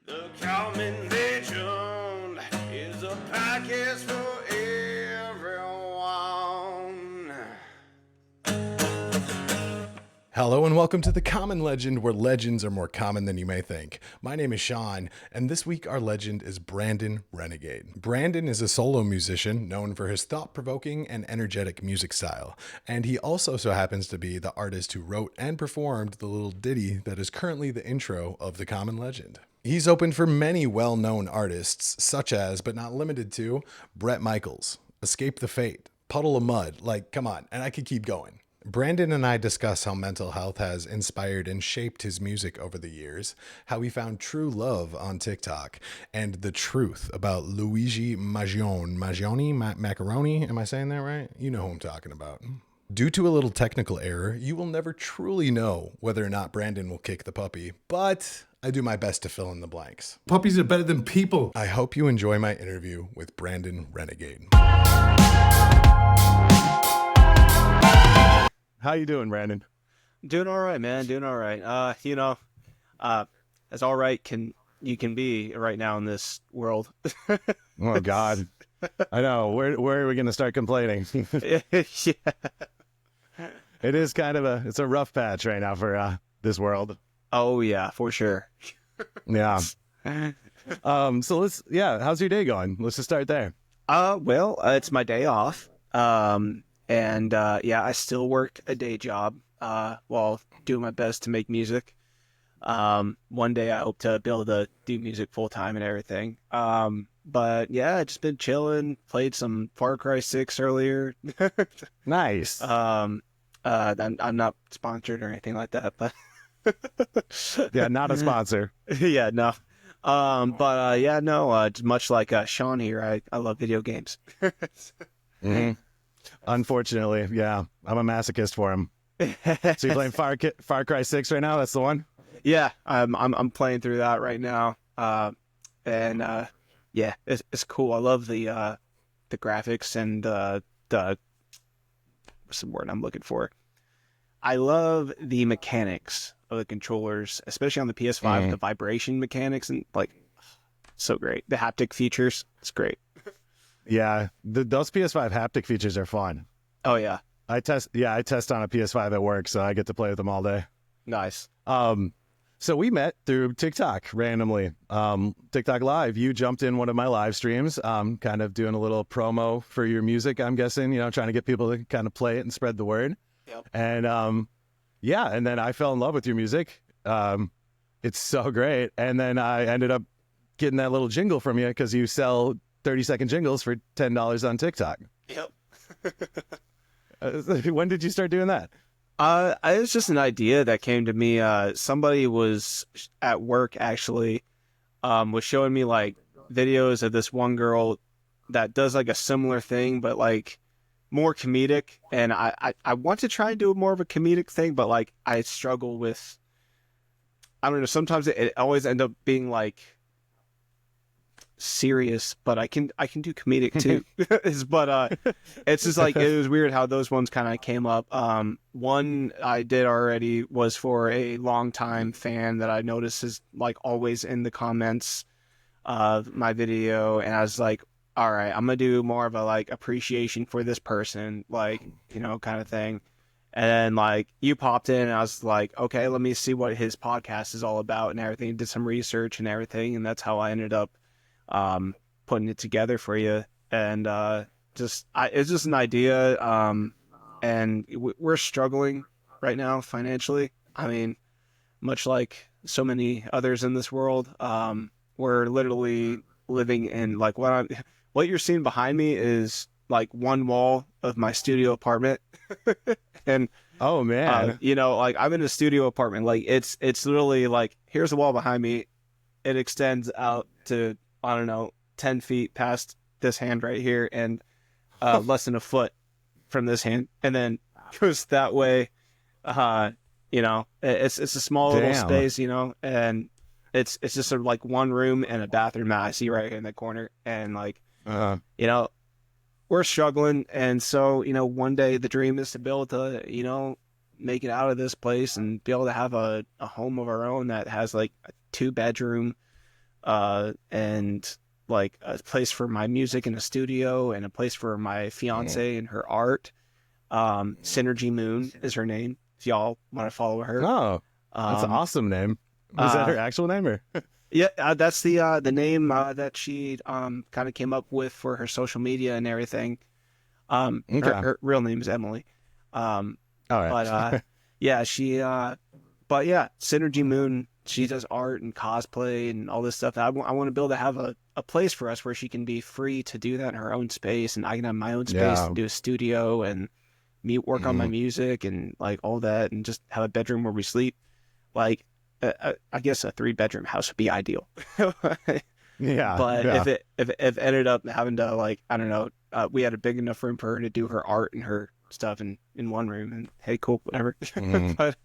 The Common Legend is a podcast for everyone. Hello and welcome to The Common Legend, where legends are more common than you may think. My name is Sean, and this week our legend is Brandon Renegade. Brandon is a solo musician known for his thought-provoking and energetic music style, and he also so happens to be the artist who wrote and performed the little ditty that is currently the intro of The Common Legend. He's opened for many well-known artists, such as, but not limited to, Bret Michaels, Escape the Fate, Puddle of Mud, come on, and I could keep going. Brandon and I discuss how mental health has inspired and shaped his music over the years, how he found true love on TikTok, and the truth about Luigi Macaroni, am I saying that right? You know who I'm talking about. Due to a little technical error, you will never truly know whether or not Brandon will kick the puppy, but I do my best to fill in the blanks. Puppies are better than people. I hope you enjoy my interview with Brandon Renegade. How you doing, Brandon? Doing all right, man. Doing all right. As all right you can be right now in this world. Oh God, I know. Where are we going to start complaining? Yeah. It is kind of it's a rough patch right now for this world. Oh yeah, for sure. Yeah. So how's your day going? Let's just start there. It's my day off. I still work a day job while doing my best to make music. One day I hope to be able to do music full time and everything. But yeah, I just been chilling, played some Far Cry 6 earlier. Nice. I'm not sponsored or anything like that, but yeah, not a sponsor. Yeah, no. Much like Sean here, I love video games. Mm-hmm. Unfortunately, yeah, I'm a masochist for him. So you playing Far Cry 6 right now? That's the one? Yeah, I'm playing through that right now. It's cool. I love the graphics and the what's the word I'm looking for? I love the mechanics of the controllers, especially on the PS5, the vibration mechanics and so great. The haptic features, it's great. Yeah, those PS5 haptic features are fun. Oh yeah. I test on a PS5 at work, so I get to play with them all day. Nice. So we met through TikTok randomly. TikTok Live. You jumped in one of my live streams, kind of doing a little promo for your music, I'm guessing, trying to get people to kind of play it and spread the word. Yep. And and then I fell in love with your music. It's so great. And then I ended up getting that little jingle from you because you sell 30-second jingles for $10 on TikTok. Yep. When did you start doing that? It was just an idea that came to me. Somebody was at work actually, was showing me videos of this one girl that does a similar thing, but more comedic. And I want to try and do more of a comedic thing, but I struggle with, I don't know, sometimes it always end up being serious, but I can do comedic too. But it's just it was weird how those ones kind of came up. One I did already was for a longtime fan that I noticed is always in the comments of my video, and I was like, all right, I'm gonna do more of a appreciation for this person, kind of thing. And then you popped in, and I was like, okay, let me see what his podcast is all about and everything. Did some research and everything, and that's how I ended up putting it together for you. And it's just an idea, and we're struggling right now financially. I mean, much like so many others in this world, we're literally living in what you're seeing behind me is one wall of my studio apartment. And oh man, I'm in a studio apartment. It's literally here's the wall behind me. It extends out to, I don't know, 10 feet past this hand right here, and less than a foot from this hand, and then goes that way. It's a small little space, and it's just one room and a bathroom that I see right here in the corner, and we're struggling. And so, one day the dream is to be able to, make it out of this place and be able to have a home of our own that has a 2-bedroom and like a place for my music in a studio and a place for my fiance and her art. Synergy Moon is her name, if y'all want to follow her. Oh, that's an awesome name. Was that her actual name, or? Yeah, that's the name that she kind of came up with for her social media and everything. Okay. Her real name is Emily. All right. But yeah, but yeah, Synergy Moon. She does art and cosplay and all this stuff. I want to be able to have a place for us where she can be free to do that in her own space, and I can have my own space to do a studio and work on my music and like all that, and just have a bedroom where we sleep. Like, I guess a 3-bedroom house would be ideal. Yeah. But yeah. if it ended up having to, like, I don't know, we had a big enough room for her to do her art and her stuff in one room, and hey, cool, whatever. But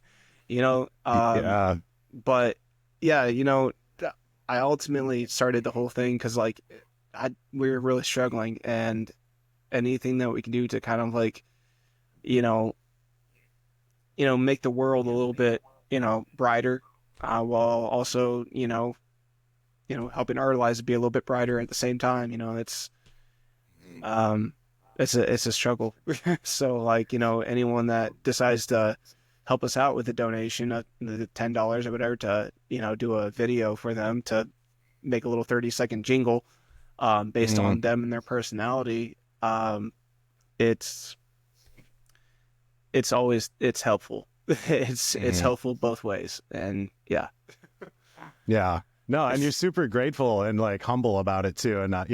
Yeah. but yeah, I ultimately started the whole thing because like we were really struggling, and anything that we can do to kind of like, make the world a little bit, brighter, while also, helping our lives be a little bit brighter at the same time. It's a struggle. So like, anyone that decides to help us out with a donation of the $10 or whatever to, do a video for them to make a little 30-second jingle, based on them and their personality. It's helpful. It's helpful both ways. And yeah. Yeah. No, and you're super grateful and like humble about it too. And not,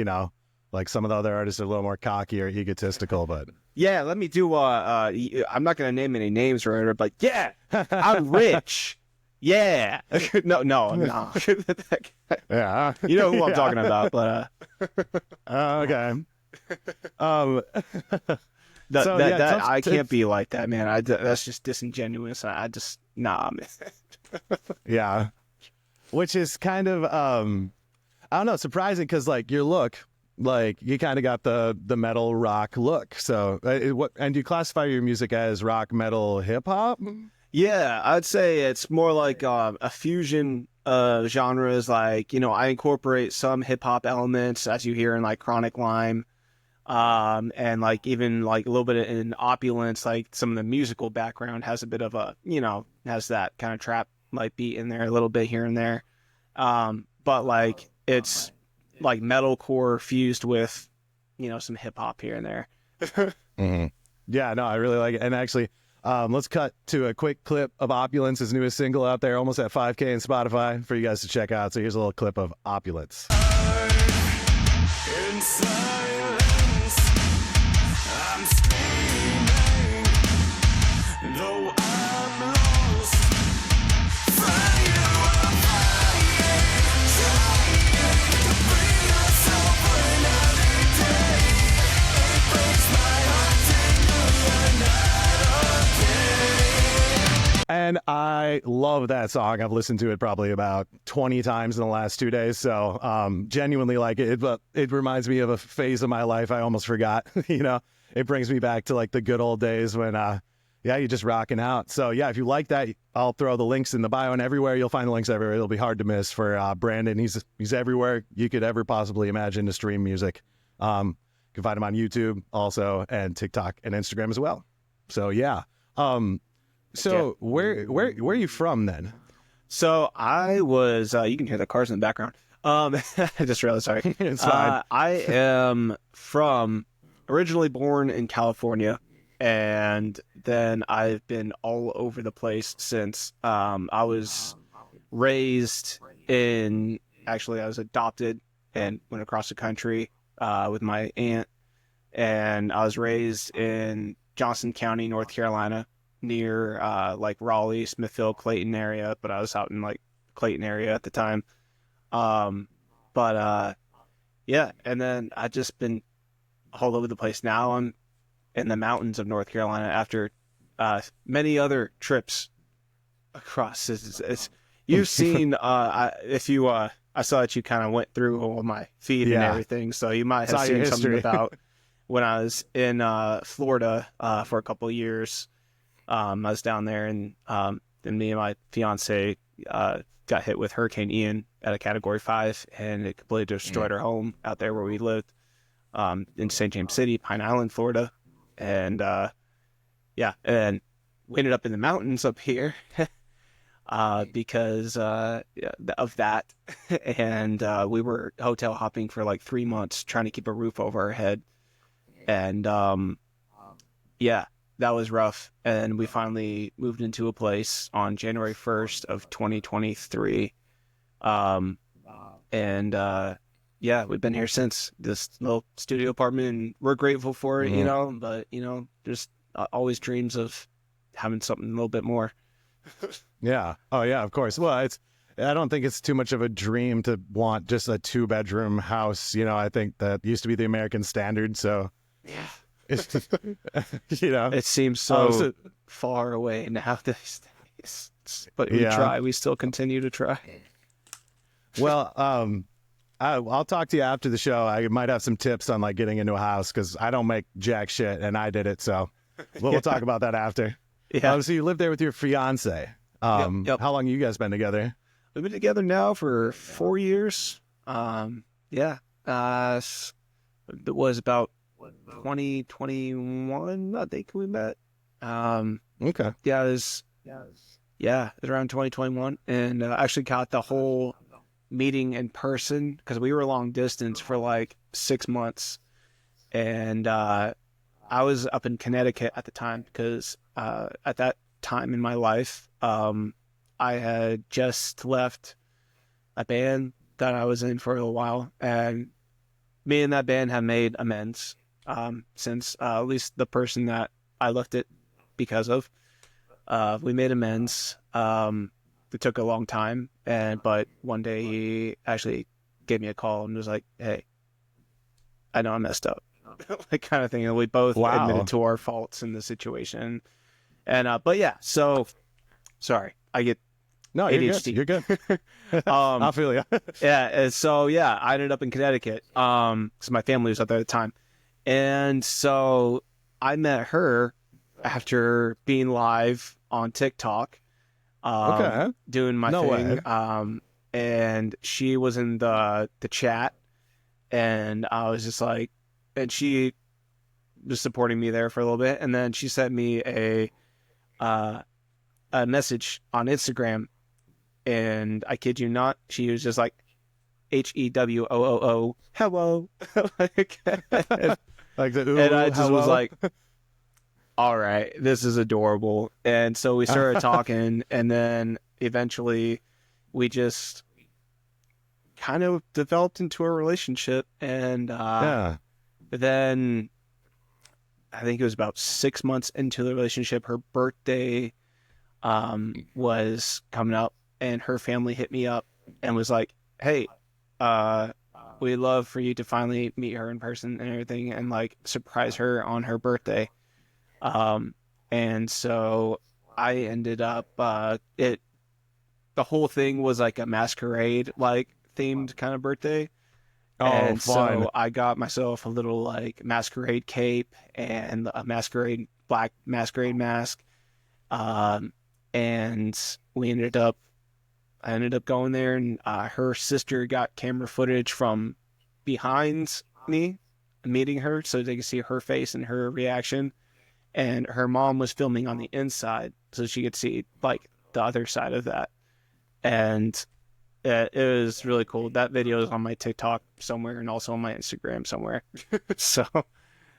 like some of the other artists are a little more cocky or egotistical, but yeah, let me do, I'm not going to name any names or whatever, but yeah, I'm rich. Yeah. No, I'm not. yeah. You know who I'm talking about, but, okay. I can't be like that, man. That's just disingenuous. I just, nah, man. Yeah. Which is kind of, I don't know, surprising because like your look, like you kind of got the metal rock look. So and do you classify your music as rock, metal, hip hop? Yeah, I'd say it's more like a fusion of genres. Like, I incorporate some hip hop elements as you hear in like Chronic Lime. And like even like a little bit in Opulence, like some of the musical background has a bit of a, has that kind of trap like beat in there a little bit here and there. But like it's like metalcore fused with, some hip hop here and there. Mm-hmm. Yeah, no, I really like it. And actually, let's cut to a quick clip of Opulence, his newest single out there, almost at 5K in Spotify for you guys to check out. So here's a little clip of Opulence. In silence, I'm screaming, though I'm lost. Fire, trying to bring yourself another day. It breaks my heart to know you're not okay. And I love that song. I've listened to it probably about 20 times in the last 2 days. So genuinely like it, but it reminds me of a phase of my life I almost forgot. It brings me back to like the good old days when, you're just rocking out. So yeah, if you like that, I'll throw the links in the bio and everywhere. You'll find the links everywhere. It'll be hard to miss for Brandon. He's everywhere you could ever possibly imagine to stream music. You can find him on YouTube also and TikTok and Instagram as well. So yeah. So where are you from then? So I was, you can hear the cars in the background. I just realized, sorry. It's fine. I am originally born in California, and then I've been all over the place since. I was raised actually I was adopted and went across the country with my aunt, and I was raised in Johnson County, North Carolina, near like Raleigh, Smithfield, Clayton area, but I was out in like Clayton area at the time. Yeah, and then I just been all over the place. Now I'm in the mountains of North Carolina after many other trips across. You've seen if you I saw that you kind of went through all my feed and everything, so you might have seen something about when I was in Florida for a couple of years. I was down there, and then me and my fiance got hit with Hurricane Ian at a Category 5, and it completely destroyed our home out there where we lived, in St. James City, Pine Island, Florida. And and we ended up in the mountains up here because of that. And we were hotel hopping for like 3 months trying to keep a roof over our head. And that was rough. And we finally moved into a place on January 1st of 2023. We've been here since, this little studio apartment, and we're grateful for it, but just always dreams of having something a little bit more. Yeah. Oh yeah, of course. Well, I don't think it's too much of a dream to want just a 2-bedroom house. I think that used to be the American standard. So yeah, it's, it seems so far away now these days, but we try. We still continue to try. Well, I'll talk to you after the show. I might have some tips on like getting into a house, because I don't make jack shit, and I did it. So we'll talk about that after. Yeah. So you live there with your fiance. Yep. How long have you guys been together? We've been together now for 4 years. It was about 2021, I think we met. Okay. Yeah, it was around 2021, and actually got the whole meeting in person, because we were long distance for like 6 months, and I was up in Connecticut at the time, because at that time in my life, I had just left a band that I was in for a little while, and me and that band have made amends since, at least the person that I left it because of. We made amends. It took a long time, but one day he actually gave me a call and was like, "Hey, I know I messed up," like, kind of thing. And we both admitted to our faults in the situation. And so sorry, I get ADHD. You're good. I feel you. And so I ended up in Connecticut, because my family was up there at the time, and so I met her after being live on TikTok, doing my thing. Way. And she was in the chat, and I was just like, and she was supporting me there for a little bit, and then she sent me a message on Instagram, and I kid you not, she was just like, HEWOOO, hello. like the ooh, and I just was like, all right, this is adorable. And so we started talking, and then eventually we just kind of developed into a relationship. And then I think it was about 6 months into the relationship, her birthday was coming up, and her family hit me up and was like, "Hey, we'd love for you to finally meet her in person and everything, and like surprise her on her birthday." And so I ended up, the whole thing was like a masquerade, like themed kind of birthday. Oh, and fun. So I got myself a little like masquerade cape and a black masquerade mask. And I ended up going there, and her sister got camera footage from behind me meeting her, so they could see her face and her reaction. And her mom was filming on the inside, so she could see like the other side of that. And it was really cool. That video is on my TikTok somewhere, and also on my Instagram somewhere. So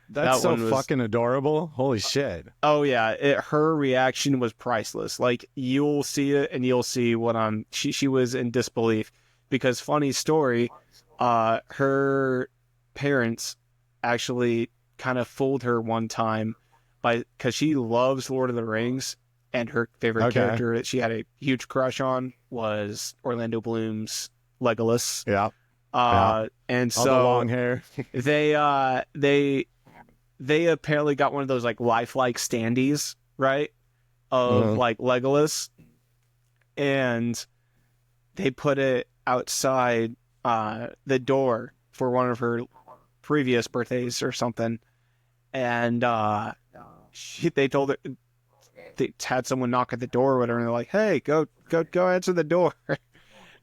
that's so fucking adorable. Holy shit. Oh yeah, her reaction was priceless. Like, you'll see it, and you'll see what she was in disbelief, because funny story, her parents actually kind of fooled her one time, because she loves Lord of the Rings, and her favorite character that she had a huge crush on was Orlando Bloom's Legolas. Yeah. And so all the long hair. they apparently got one of those like lifelike standees, right? Of like Legolas, and they put it outside the door for one of her previous birthdays or something. And they told her, they had someone knock at the door or whatever, and they're like, "Hey, go answer the door."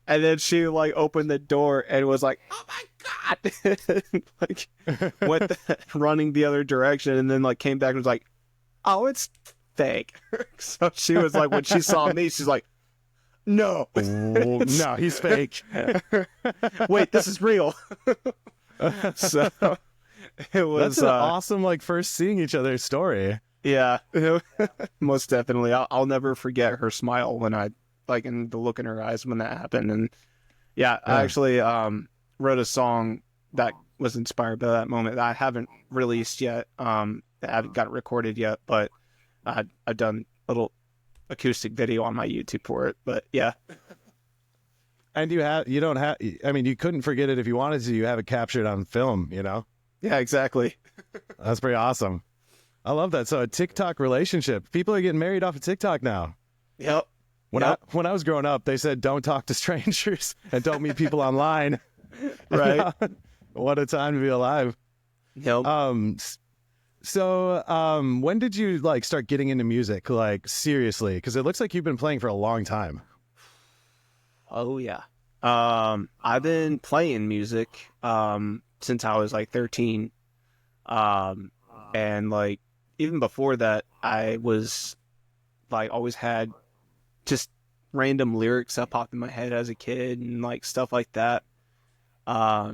And then she like opened the door and was like, "Oh my god!" Like running the other direction, and then like came back and was like, "Oh, it's fake." So she was like, when she saw me, she's like, "No, No, he's fake. wait, this is real." So it was That's an awesome, like, first seeing each other story. yeah, most definitely. I'll never forget her smile when I like, and the look in her eyes when that happened. And yeah, I actually wrote a song that was inspired by that moment that I haven't released yet. I haven't got it recorded yet, but I've done a little acoustic video on my YouTube for it. But yeah. And you don't have, I mean, you couldn't forget it if you wanted to. You have it captured on film, you know? Yeah, exactly. That's pretty awesome. I love that. So a TikTok relationship. People are getting married off of TikTok now. Yep. When I was growing up, they said don't talk to strangers and don't meet people online. Right. What a time to be alive. Yep. So when did you like start getting into music, like seriously? Because it looks like you've been playing for a long time. Oh yeah. I've been playing music since I was like 13. And like even before that, I was like always had just random lyrics that popped in my head as a kid and like stuff like that. But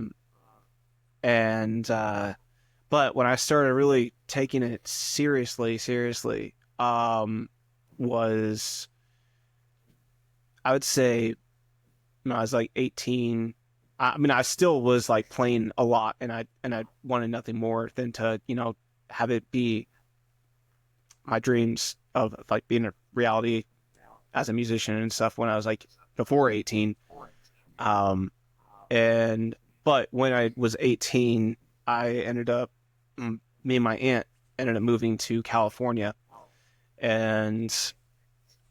when I started really taking it seriously, was, I would say when I was like 18. I mean, I still was like playing a lot, and I wanted nothing more than to, you know, have it be my dreams of like being a reality as a musician and stuff when I was like before 18. But when I was 18, I ended up, me and my aunt ended up moving to California, and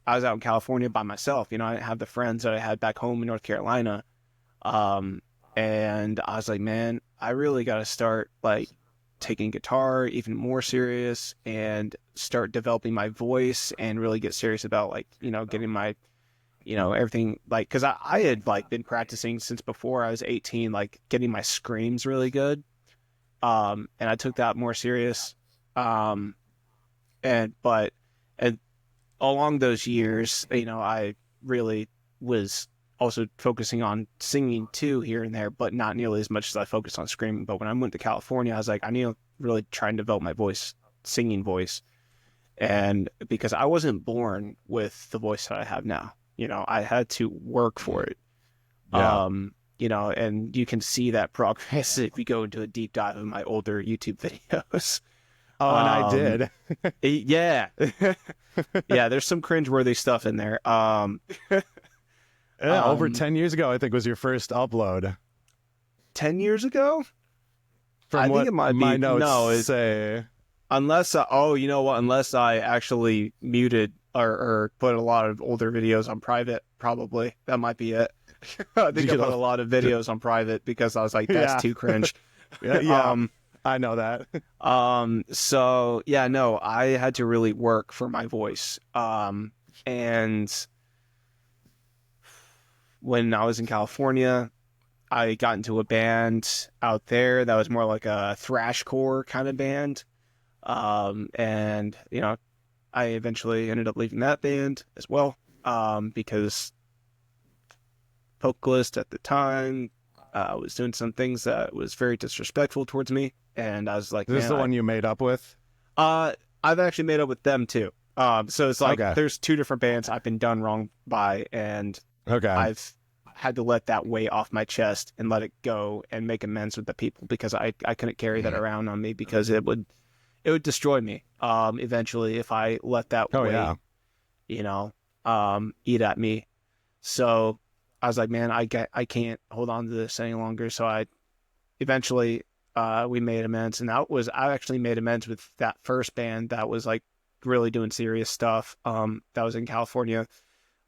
I was out in California by myself. You know, I didn't have the friends that I had back home in North Carolina. And I was like, man, I really got to start like taking guitar even more serious and start developing my voice and really get serious about like, you know, getting my, you know, everything like, cause I had like been practicing since before I was 18, like getting my screams really good. And I took that more serious. And along those years, you know, I really was also focusing on singing too here and there, but not nearly as much as I focused on screaming. But when I went to California, I was like, I need to really try and develop my voice, singing voice. And because I wasn't born with the voice that I have now, you know, I had to work for it. Yeah. You know, and you can see that progress if you go into a deep dive of my older YouTube videos. Oh, and I did. Yeah. Yeah, there's some cringeworthy stuff in there. Yeah, over 10 years ago, I think was your first upload. 10 years ago? From I what think it might be. my notes No, say. unless you know what? Unless I actually muted or put a lot of older videos on private, probably that might be it. I think I put a lot of videos on private because I was like, that's too cringe. Yeah, I know that. So yeah, no, I had to really work for my voice. And when I was in California, I got into a band out there that was more like a thrashcore kind of band. And you know, I eventually ended up leaving that band as well, because vocalist at the time was doing some things that was very disrespectful towards me, and I was like, Is this the one you made up with? I've actually made up with them too. So it's like there's two different bands I've been done wrong by, and I've had to let that weight off my chest and let it go and make amends with the people, because I couldn't carry that around on me, because it would destroy me eventually if I let that weight, you know, eat at me. So I was like, man, I can't hold on to this any longer. So I eventually we made amends, and I actually made amends with that first band that was like really doing serious stuff. That was in California.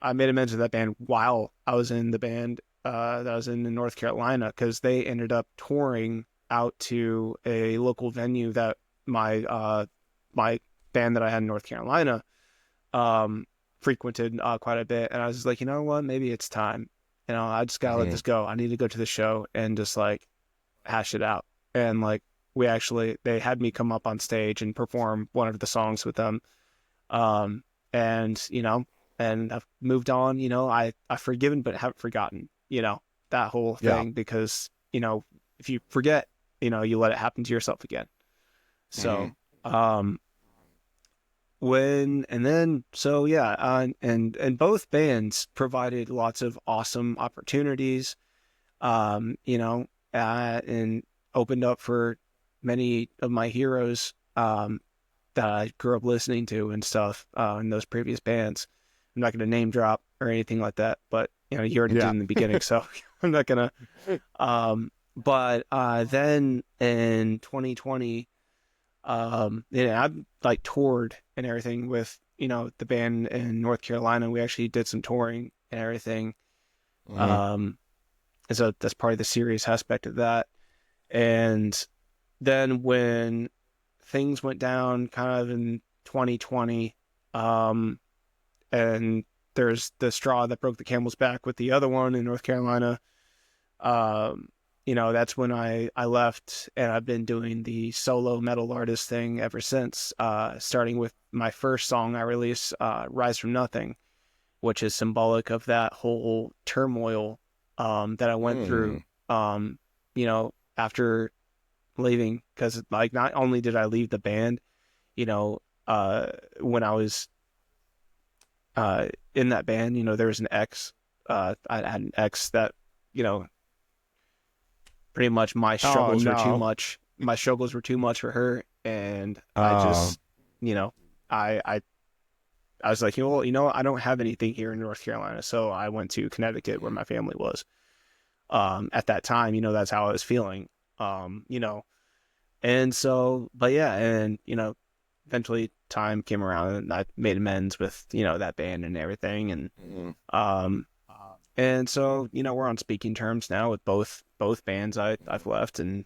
I made amends with that band while I was in the band that I was in North Carolina, because they ended up touring out to a local venue that my band that I had in North Carolina frequented quite a bit. And I was just like, you know what, maybe it's time. I just gotta let this go. I need to go to the show and just like hash it out. And like they had me come up on stage and perform one of the songs with them. And and I've moved on. I've forgiven but haven't forgotten. That whole thing, because if you forget, you let it happen to yourself again. So and both bands provided lots of awesome opportunities, and opened up for many of my heroes that I grew up listening to and stuff in those previous bands. I'm not going to name drop or anything like that, but you already did in the beginning, so I'm not going to. But then in 2020, I've like toured and everything with the band in North Carolina. We actually did some touring and everything. So that's part of the serious aspect of that. And then when things went down kind of in 2020, and there's the straw that broke the camel's back with the other one in North Carolina. That's when I left, and I've been doing the solo metal artist thing ever since, starting with my first song I released, Rise from Nothing, which is symbolic of that whole turmoil that I went through, after leaving. Because like, not only did I leave the band, when I was in that band, there was an ex. I had an ex that, pretty much my struggles were too much. My struggles were too much for her, and I just, I was like, I don't have anything here in North Carolina, so I went to Connecticut where my family was. At that time, that's how I was feeling. And so, but yeah, and eventually time came around, and I made amends with that band and everything, and so we're on speaking terms now with both bands I've left, and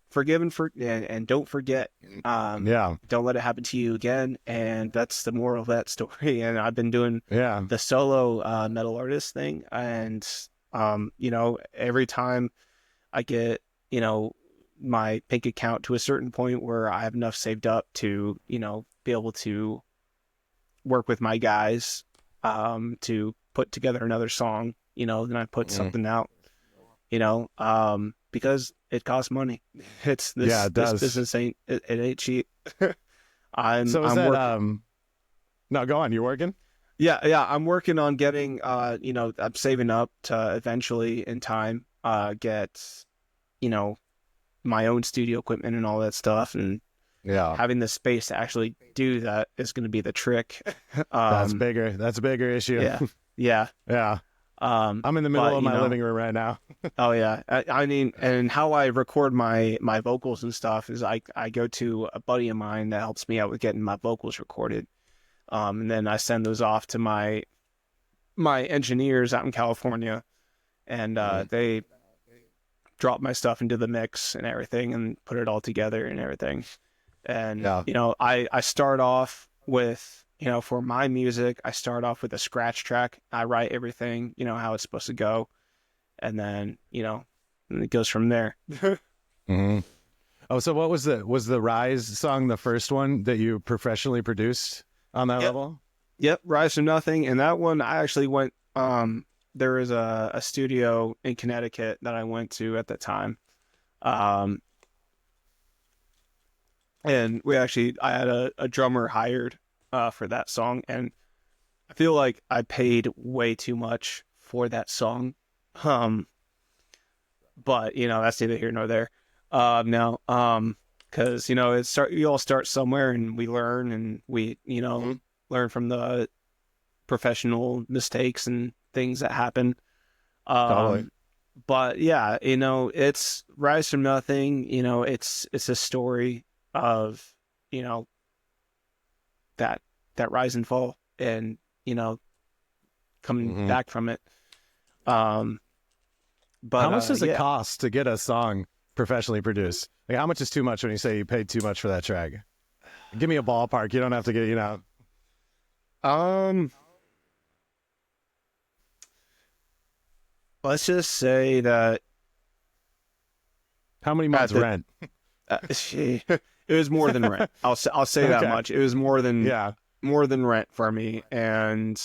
forgive and don't forget. Don't let it happen to you again, and that's the moral of that story. And I've been doing the solo metal artist thing, and every time I get my bank account to a certain point where I have enough saved up to be able to work with my guys to put together another song, then I put something out, because it costs money. It's this, this business ain't cheap. I'm working. No, go on. You're working? Yeah. I'm working on getting, I'm saving up to eventually in time, get, my own studio equipment and all that stuff. And having the space to actually do that is going to be the trick. That's bigger. That's a bigger issue. Yeah. I'm in the middle of my living room right now. Oh yeah. I mean, and how I record my vocals and stuff is I go to a buddy of mine that helps me out with getting my vocals recorded. And then I send those off to my engineers out in California, and they drop my stuff into the mix and everything and put it all together and everything. And I start off with, for my music, I start off with a scratch track. I write everything, how it's supposed to go, and then and it goes from there. Oh, so what was the Rise song the first one that you professionally produced on that level? Yep, Rise from Nothing. And that one I actually went, there was a studio in Connecticut that I went to at the time. And I had a drummer hired for that song, and I feel like I paid way too much for that song. But that's neither here nor there. Now, because you all start somewhere, and we learn, and we learn from the professional mistakes and things that happen. Totally. But yeah, it's Rise from Nothing. It's a story of that rise and fall, and coming back from it. But how much does it cost to get a song professionally produced? Like, how much is too much when you say you paid too much for that track? Give me a ballpark. You don't have to get let's just say that How many months the- rent? it was more than rent. I'll say that Okay. much. It was more than Yeah. rent for me, and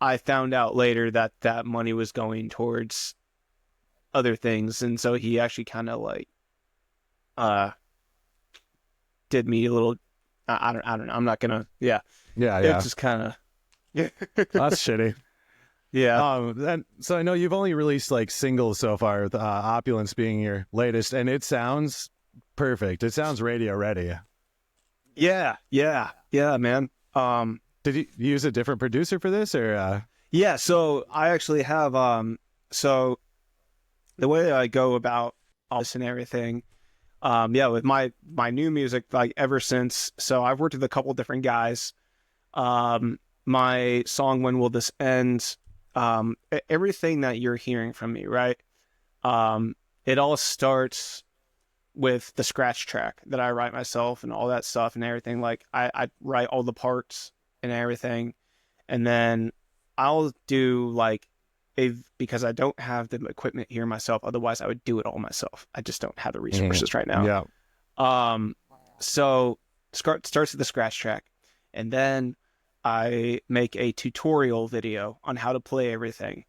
I found out later that that money was going towards other things, and so he actually kind of like did me a little. I don't know. I'm not gonna. Yeah, Yeah. it Yeah. just kind of. That's shitty. Yeah. And so I know you've only released like singles so far, with Opulence being your latest, and it sounds perfect. It sounds radio ready. Yeah, man. Did you use a different producer for this, or? Yeah. So I actually have so the way I go about all this and everything, yeah, with my new music, like ever since. So I've worked with a couple different guys. My song "When Will This End," everything that you're hearing from me, right? It all starts with the scratch track that I write myself and all that stuff and everything. Like I write all the parts and everything, and then I'll do like because I don't have the equipment here myself. Otherwise, I would do it all myself. I just don't have the resources right now. Yeah. So starts with the scratch track, and then I make a tutorial video on how to play everything,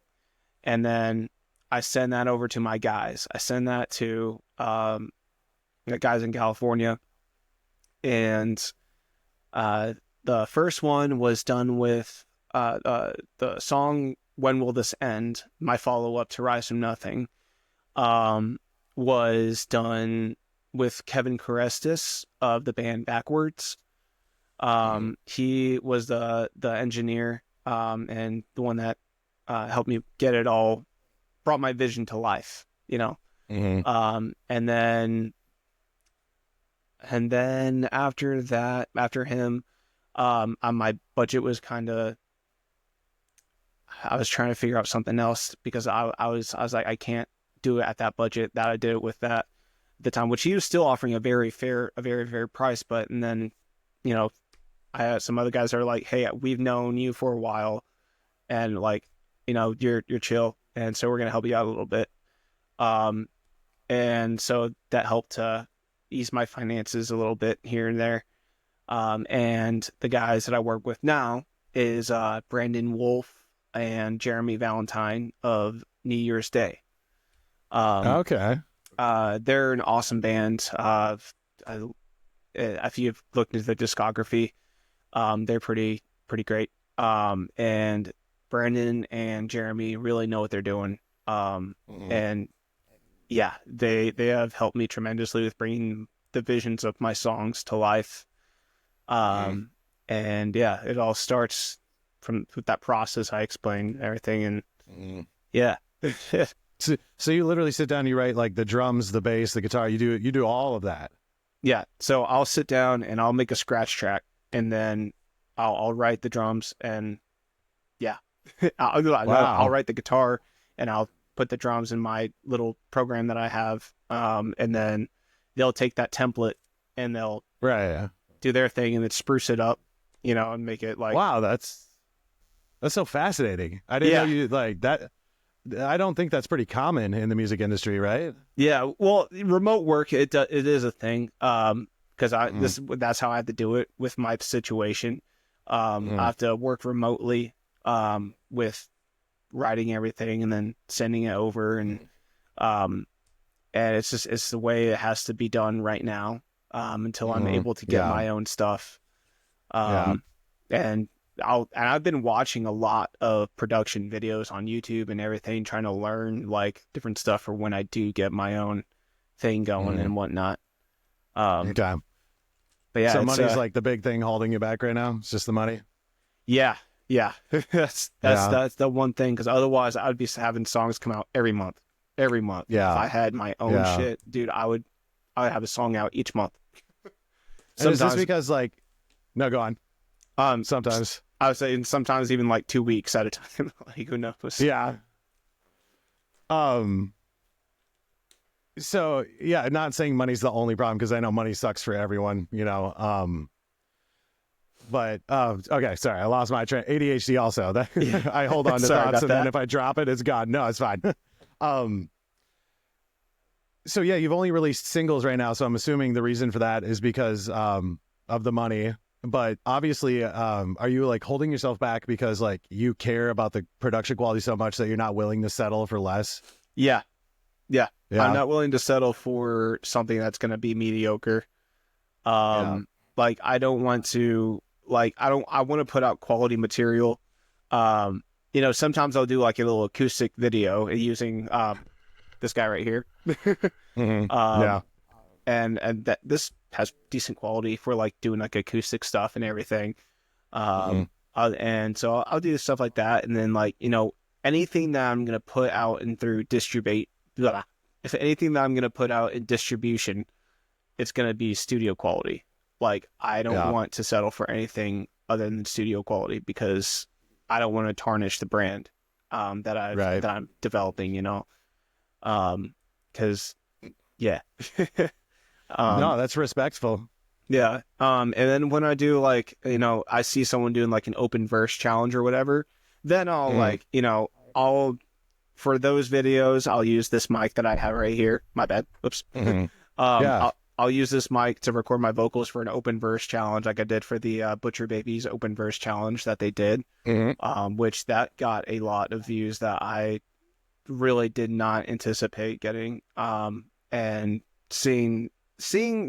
and then I send that over to my guys. I send that to the guys in California, and the first one was done with the song "When Will This End." My follow up to "Rise from Nothing" was done with Kevin Carestis of the band Backwards. He was the engineer and the one that helped me get it all, brought my vision to life, you know. And then after that, after him, my budget was kind of. I was trying to figure out something else because I was like, I can't do it at that budget that I did it with that at the time, which he was still offering a very fair price. But and then, you know, I had some other guys that are like, hey, we've known you for a while, and like, you know, you're chill, and so we're gonna help you out a little bit. And so that helped to ease my finances a little bit here and there. And the guys that I work with now is Brandon Wolf and Jeremy Valentine of New Year's Day. Okay. They're an awesome band. If you've looked into their discography, they're pretty great. And Brandon and Jeremy really know what they're doing. And yeah, they have helped me tremendously with bringing the visions of my songs to life. And yeah, it all starts with that process I explained everything, and yeah. So you literally sit down, you write like the drums, the bass, the guitar. You do all of that. Yeah, so I'll sit down and I'll make a scratch track, and then I'll write the drums, and yeah, I'll write the guitar, and I'll put the drums in my little program that I have, and then they'll take that template and they'll do their thing and then spruce it up, you know, and make it like wow, that's so fascinating. I didn't know you like that. I don't think that's pretty common in the music industry, right? Yeah, well, remote work it is a thing because that's how I have to do it with my situation. I have to work remotely with writing everything and then sending it over, and it's the way it has to be done right now until I'm able to get my own stuff. And I've been watching a lot of production videos on YouTube and everything, trying to learn like different stuff for when I do get my own thing going and whatnot. Okay. But yeah, so money's like the big thing holding you back right now. It's just the money. Yeah. that's the one thing, because otherwise I'd be having songs come out every month. Yeah. If I had my own shit, dude, I would have a song out each month. And is this because like, no, go on. Sometimes I would say sometimes even like 2 weeks at a time. Like, who knows? Yeah. So yeah, not saying money's the only problem, because I know money sucks for everyone, you know. But okay, sorry, I lost my train. ADHD also. That I hold on to Sorry thoughts, about and that. then if I drop it, it's gone. No, it's fine. So yeah, you've only released singles right now, so I'm assuming the reason for that is because of the money. But obviously, are you like holding yourself back because like you care about the production quality so much that you're not willing to settle for less? Yeah. Yeah. I'm not willing to settle for something that's going to be mediocre. Like I don't want to, like, I want to put out quality material. Sometimes I'll do like a little acoustic video using, this guy right here. Yeah. And that this has decent quality for like doing like acoustic stuff and everything. And so I'll do stuff like that. And then like, anything that I'm going to put out and through if anything that I'm going to put out in distribution, it's going to be studio quality. Like I don't want to settle for anything other than studio quality because I don't want to tarnish the brand, that I'm developing, cause yeah. No, that's respectful. Yeah. And then when I do like, I see someone doing like an open verse challenge or whatever, then I'll like, I'll, for those videos, I'll use this mic that I have right here. My bad. Oops. I'll use this mic to record my vocals for an open verse challenge like I did for the Butcher Babies open verse challenge that they did, which that got a lot of views that I really did not anticipate getting. And seeing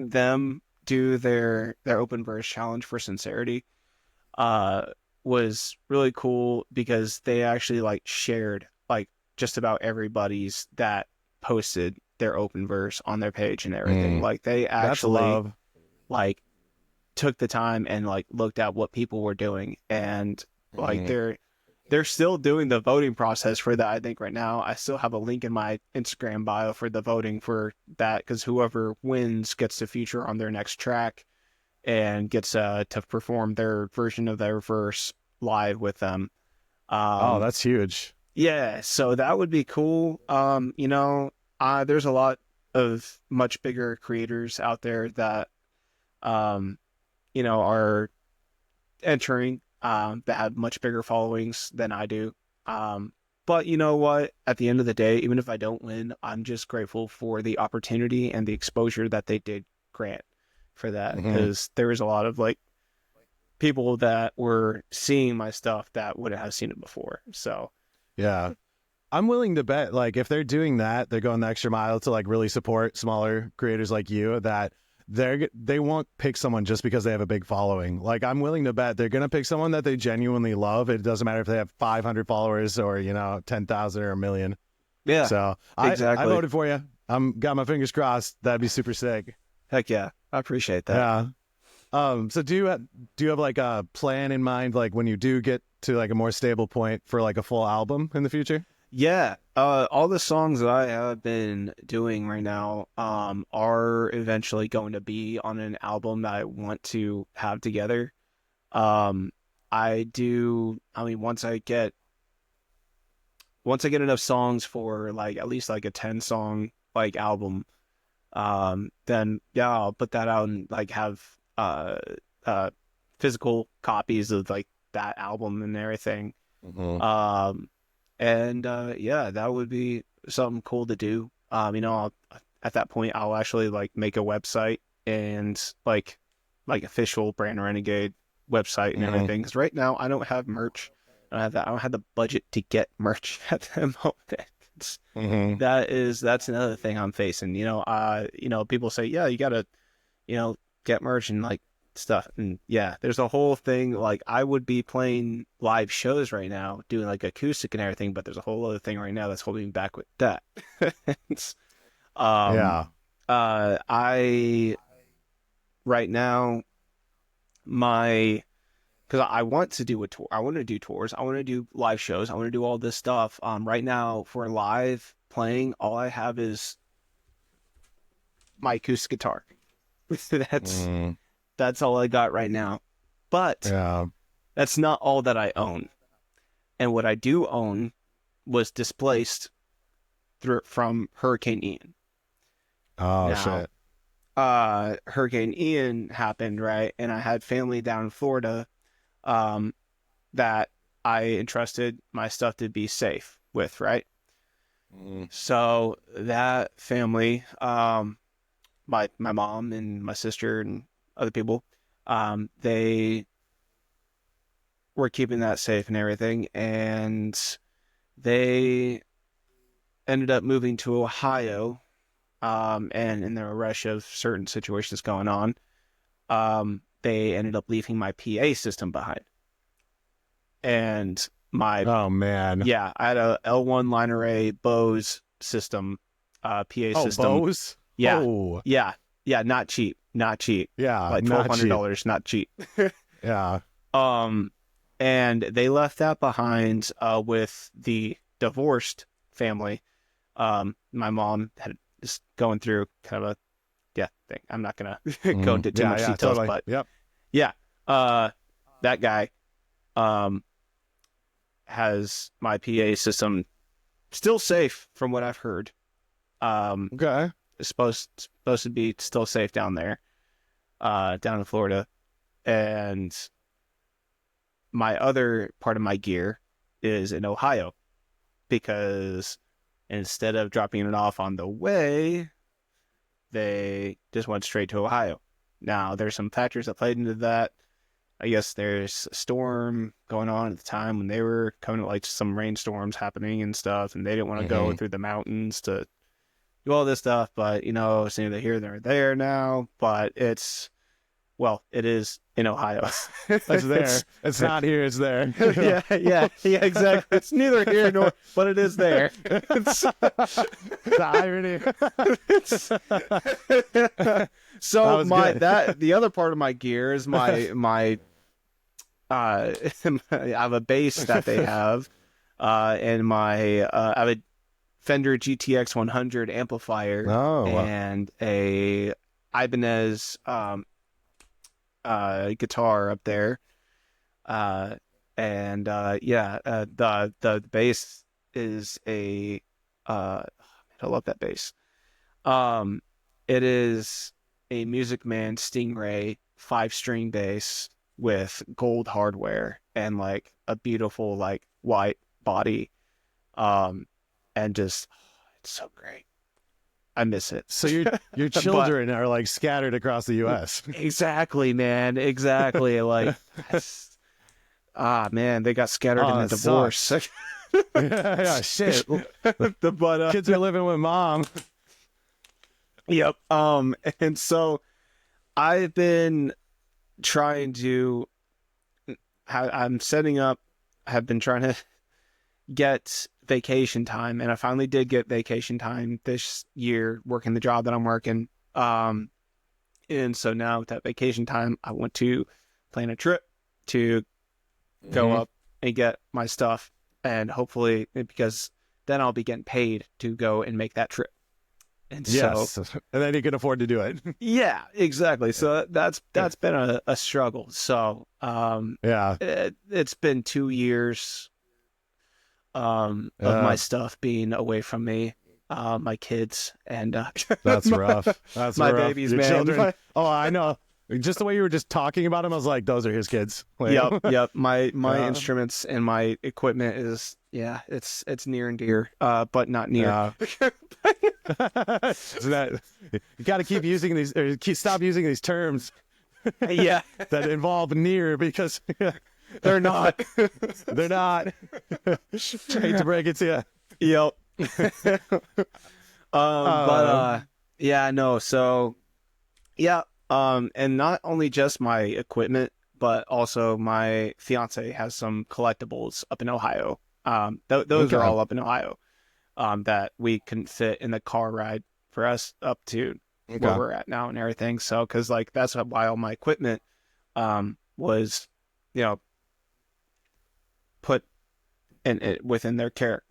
them do their open verse challenge for Sincerity was really cool because they actually like shared like just about everybody's that posted their open verse on their page and everything. Like they actually like took the time and like looked at what people were doing, and like they're still doing the voting process for that. I think right now I still have a link in my Instagram bio for the voting for that, because whoever wins gets to feature on their next track and gets to perform their version of their verse live with them. That's huge. Yeah, so that would be cool. There's a lot of much bigger creators out there that, are entering, that have much bigger followings than I do. But you know what? At the end of the day, even if I don't win, I'm just grateful for the opportunity and the exposure that they did grant for that, because there is a lot of like people that were seeing my stuff that wouldn't have seen it before. So yeah. I'm willing to bet, like, if they're doing that, they're going the extra mile to, like, really support smaller creators like you, that they won't pick someone just because they have a big following. Like, I'm willing to bet they're going to pick someone that they genuinely love. It doesn't matter if they have 500 followers or, 10,000 or a million. yeah, So exactly. I voted for you. Got my fingers crossed. That'd be super sick. Heck yeah. I appreciate that. Yeah. So do you have like a plan in mind, like when you do get to like a more stable point for like a full album in the future? Yeah, all the songs that I have been doing right now are eventually going to be on an album that I want to have together. Once I get enough songs for like at least like a 10 song like album, then yeah, I'll put that out and like have physical copies of like that album and everything. Yeah, that would be something cool to do. At that point, I'll actually like make a website and like official Brand Renegade website and everything. Because right now I don't have merch. I don't have the budget to get merch at the moment. That's another thing I'm facing. People say, yeah, you gotta, get merch and like stuff, and yeah, there's a whole thing. Like I would be playing live shows right now doing like acoustic and everything, but there's a whole other thing right now that's holding me back with that. I right now because I want to do a tour, I want to do tours, I want to do live shows, I want to do all this stuff. Right now for live playing, all I have is my acoustic guitar. That's all I got right now. But that's not all that I own. And what I do own was displaced from Hurricane Ian. Shit. Hurricane Ian happened, right? And I had family down in Florida that I entrusted my stuff to be safe with, right? So that family, my mom and my sister and other people, they were keeping that safe and everything, and they ended up moving to Ohio, and in the rush of certain situations going on, they ended up leaving my PA system behind. And my Oh man. yeah, I had a L1 line array Bose system, PA Oh, system. Bose. Yeah, Oh, yeah, not cheap, yeah. like Not cheap. $1,200, not cheap. Yeah. And they left that behind with the divorced family. My mom had just going through kind of a thing. I'm not gonna go into too much details, totally. but Yep. yeah, that guy has my PA system still safe from what I've heard. Okay. It's supposed to be still safe down there, down in Florida, and my other part of my gear is in Ohio because instead of dropping it off on the way, they just went straight to Ohio. Now, there's some factors that played into that. I guess there's a storm going on at the time when they were coming, like some rainstorms happening and stuff, and they didn't want to go through the mountains to do all this stuff. But, it's neither here nor there now. But it is in Ohio. It's there. It's not here. It's there. yeah, exactly. It's neither here nor, but it is there. The irony. So good. the other part of my gear is my I have a bass that they have, and I have a Fender GTX 100 amplifier, Oh, wow. and a Ibanez guitar up there, the bass is a I love that bass. It is a Music Man Stingray 5-string bass with gold hardware and like a beautiful like white body, and just it's so great. I miss it. So your children are like scattered across the U.S. Exactly, man. Exactly. Like, man, they got scattered in a divorce. Yeah, shit. But Kids are living with mom. yep. And so I've been trying to. I'm setting up. Have been trying to get vacation time, and I finally did get vacation time this year working the job that I'm working. And so now with that vacation time, I want to plan a trip to go up and get my stuff, and hopefully, because then I'll be getting paid to go and make that trip. And yes, and then you can afford to do it. Yeah, exactly. So that's been a struggle. So it's been 2 years of my stuff being away from me, my kids, and that's rough. That's my rough. babies, Your man. Children. Oh, I know. Just the way you were just talking about him, I was like, those are his kids. Yep. My instruments and my equipment is it's near and dear, but not near. So you got to keep using these, or stop using these terms. Yeah, that involve near, because they're not. They're not. Hate to break it to Yep. you. No. So, yeah. And not only just my equipment, but also my fiance has some collectibles up in Ohio. Those are all up in Ohio. That we couldn't fit in the car ride for us up to where we're at now and everything. So, because like that's why all my equipment was, put in within their care.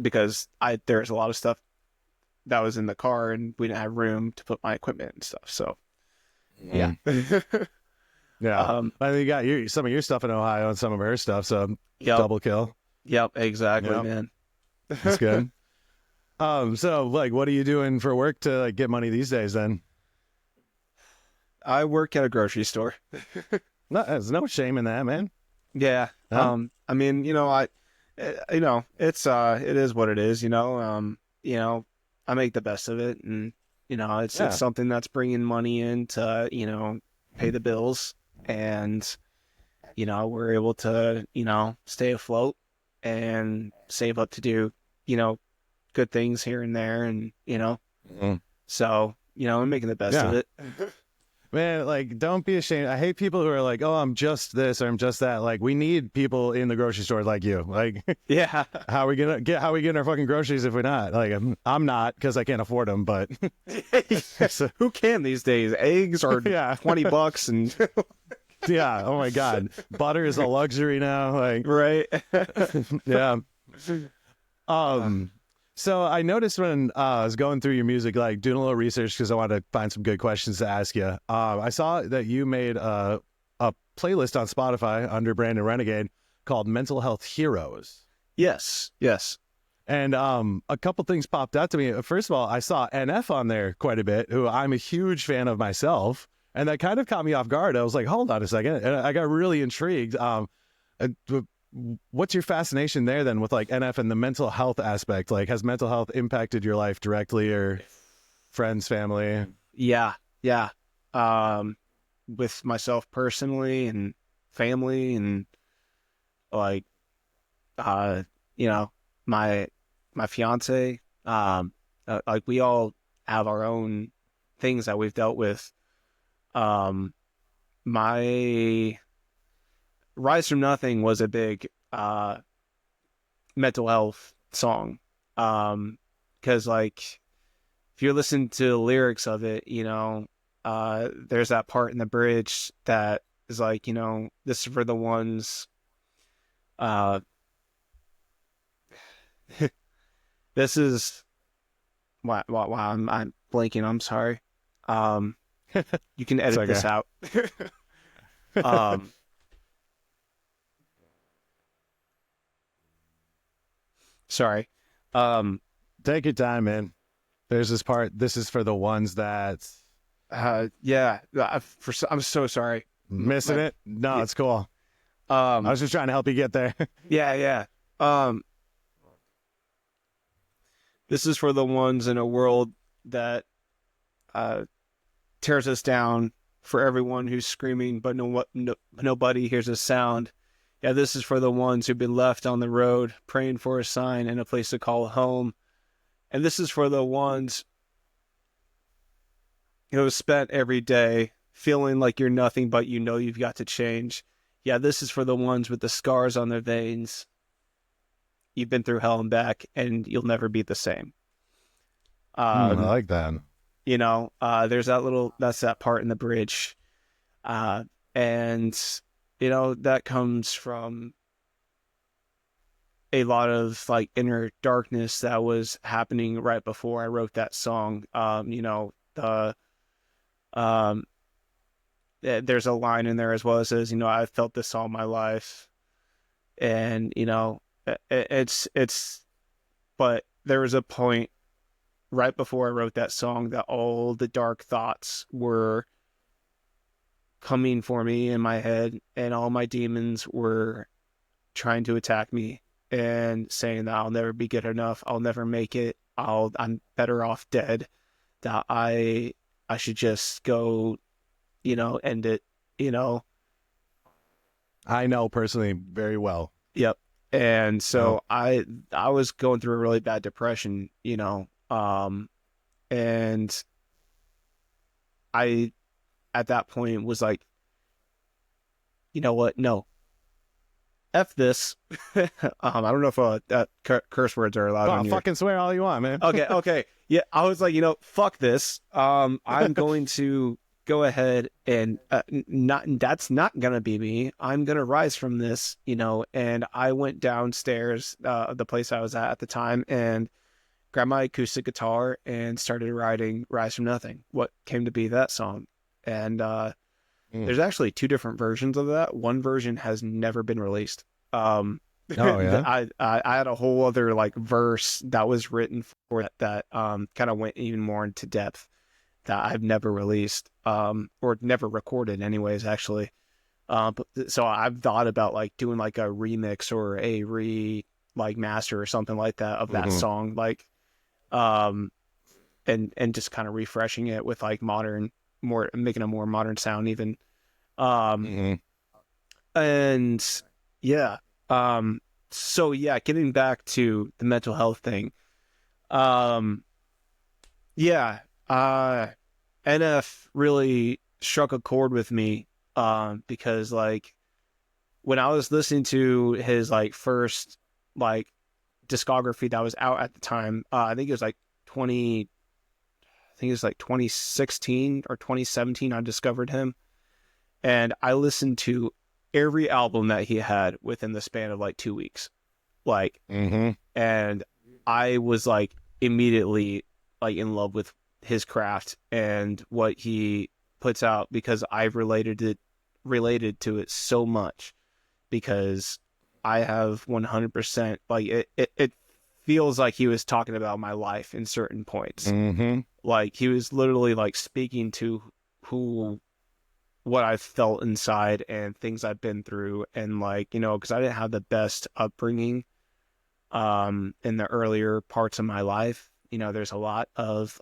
Because there's a lot of stuff that was in the car and we didn't have room to put my equipment and stuff. So, yeah. Yeah. I think you got some of your stuff in Ohio and some of her stuff. So double kill. Yep, exactly, man. That's good. So like, what are you doing for work to like get money these days then? I work at a grocery store. No, there's no shame in that, man. Yeah. Huh? I mean, it is what it is, you know, I make the best of it, and, it's Yeah. something that's bringing money in to, pay the bills, and, we're able to, stay afloat and save up to do, good things here and there. And, Mhm. so, I'm making the best of Yeah. it. Man, like, don't be ashamed. I hate people who are like, "Oh, I'm just this or I'm just that." Like, we need people in the grocery store like you. Like, Yeah. how are we getting our fucking groceries if we're not? Like, I'm not because I can't afford them. But so, Who can these days? Eggs are yeah, $20 and yeah. Oh my god, butter is a luxury now. Like, right. yeah. So I noticed when I was going through your music, like doing a little research because I wanted to find some good questions to ask you. I saw that you made a playlist on Spotify under Brandon Renegade called Mental Health Heroes. Yes. And a couple things popped out to me. First of all, I saw NF on there quite a bit, who I'm a huge fan of myself. And that kind of caught me off guard. I was like, hold on a second. And I got really intrigued. What's your fascination there then with like NF and the mental health aspect? Like, has mental health impacted your life directly, or friends, family? Yeah. Yeah. With myself personally and family, and like, uh, you know, my fiance, like, we all have our own things that we've dealt with. Um, my Rise from Nothing was a big mental health song. Because, like, if you listen to the lyrics of it, there's that part in the bridge that is like, this is for the ones, uh, this is, wow, I'm blanking, I'm sorry. Um, you can edit Okay. this out. um, sorry. Um, Take your time, man. There's this part. This is for the ones that yeah, I'm so sorry. missing My- it. No, yeah. it's cool. I was just trying to help you get there. Yeah. Um, this is for the ones in a world that uh, tears us down, for everyone who's screaming, but nobody hears a sound. Yeah, this is for the ones who've been left on the road, praying for a sign and a place to call home. And this is for the ones who have spent every day feeling like you're nothing, but you've got to change. Yeah, this is for the ones with the scars on their veins. You've been through hell and back, and you'll never be the same. I like that. There's that's that part in the bridge. And, that comes from a lot of like inner darkness that was happening right before I wrote that song. Um, there's a line in there as well that says, I've felt this all my life. And, but there was a point right before I wrote that song that all the dark thoughts were coming for me in my head, and all my demons were trying to attack me and saying that I'll never be good enough, I'll never make it, I'm better off dead, that I should just go, end it, I know personally very well. Yep. And so Oh. I was going through a really bad depression, and I at that point was like, you know what? No, F this. I don't know if that curse words are allowed on your. Fucking swear all you want, man. Okay. Yeah, I was like, fuck this. I'm going to go ahead and that's not gonna be me. I'm gonna rise from this, And I went downstairs, the place I was at the time, and grabbed my acoustic guitar and started writing "Rise from Nothing," what came to be that song. And there's actually two different versions of that. One version has never been released. Oh yeah. I had a whole other like verse that was written for that kind of went even more into depth that I've never released or never recorded anyways actually. So I've thought about like doing like a remix or a like master or something like that of that song, like um and just kind of refreshing it with like more making a more modern sound even. Um and yeah. So yeah, getting back to the mental health thing. Um yeah, NF really struck a chord with me because like when I was listening to his like first like discography that was out at the time, I think it was like 2016 or 2017 I discovered him, and I listened to every album that he had within the span of like 2 weeks. Like and I was like immediately like in love with his craft and what he puts out because I've related to it so much because I have 100% like it feels like he was talking about my life in certain points. Like he was literally like speaking to who what I felt inside and things I've been through and like, you know, because I didn't have the best upbringing in the earlier parts of my life. You know, there's a lot of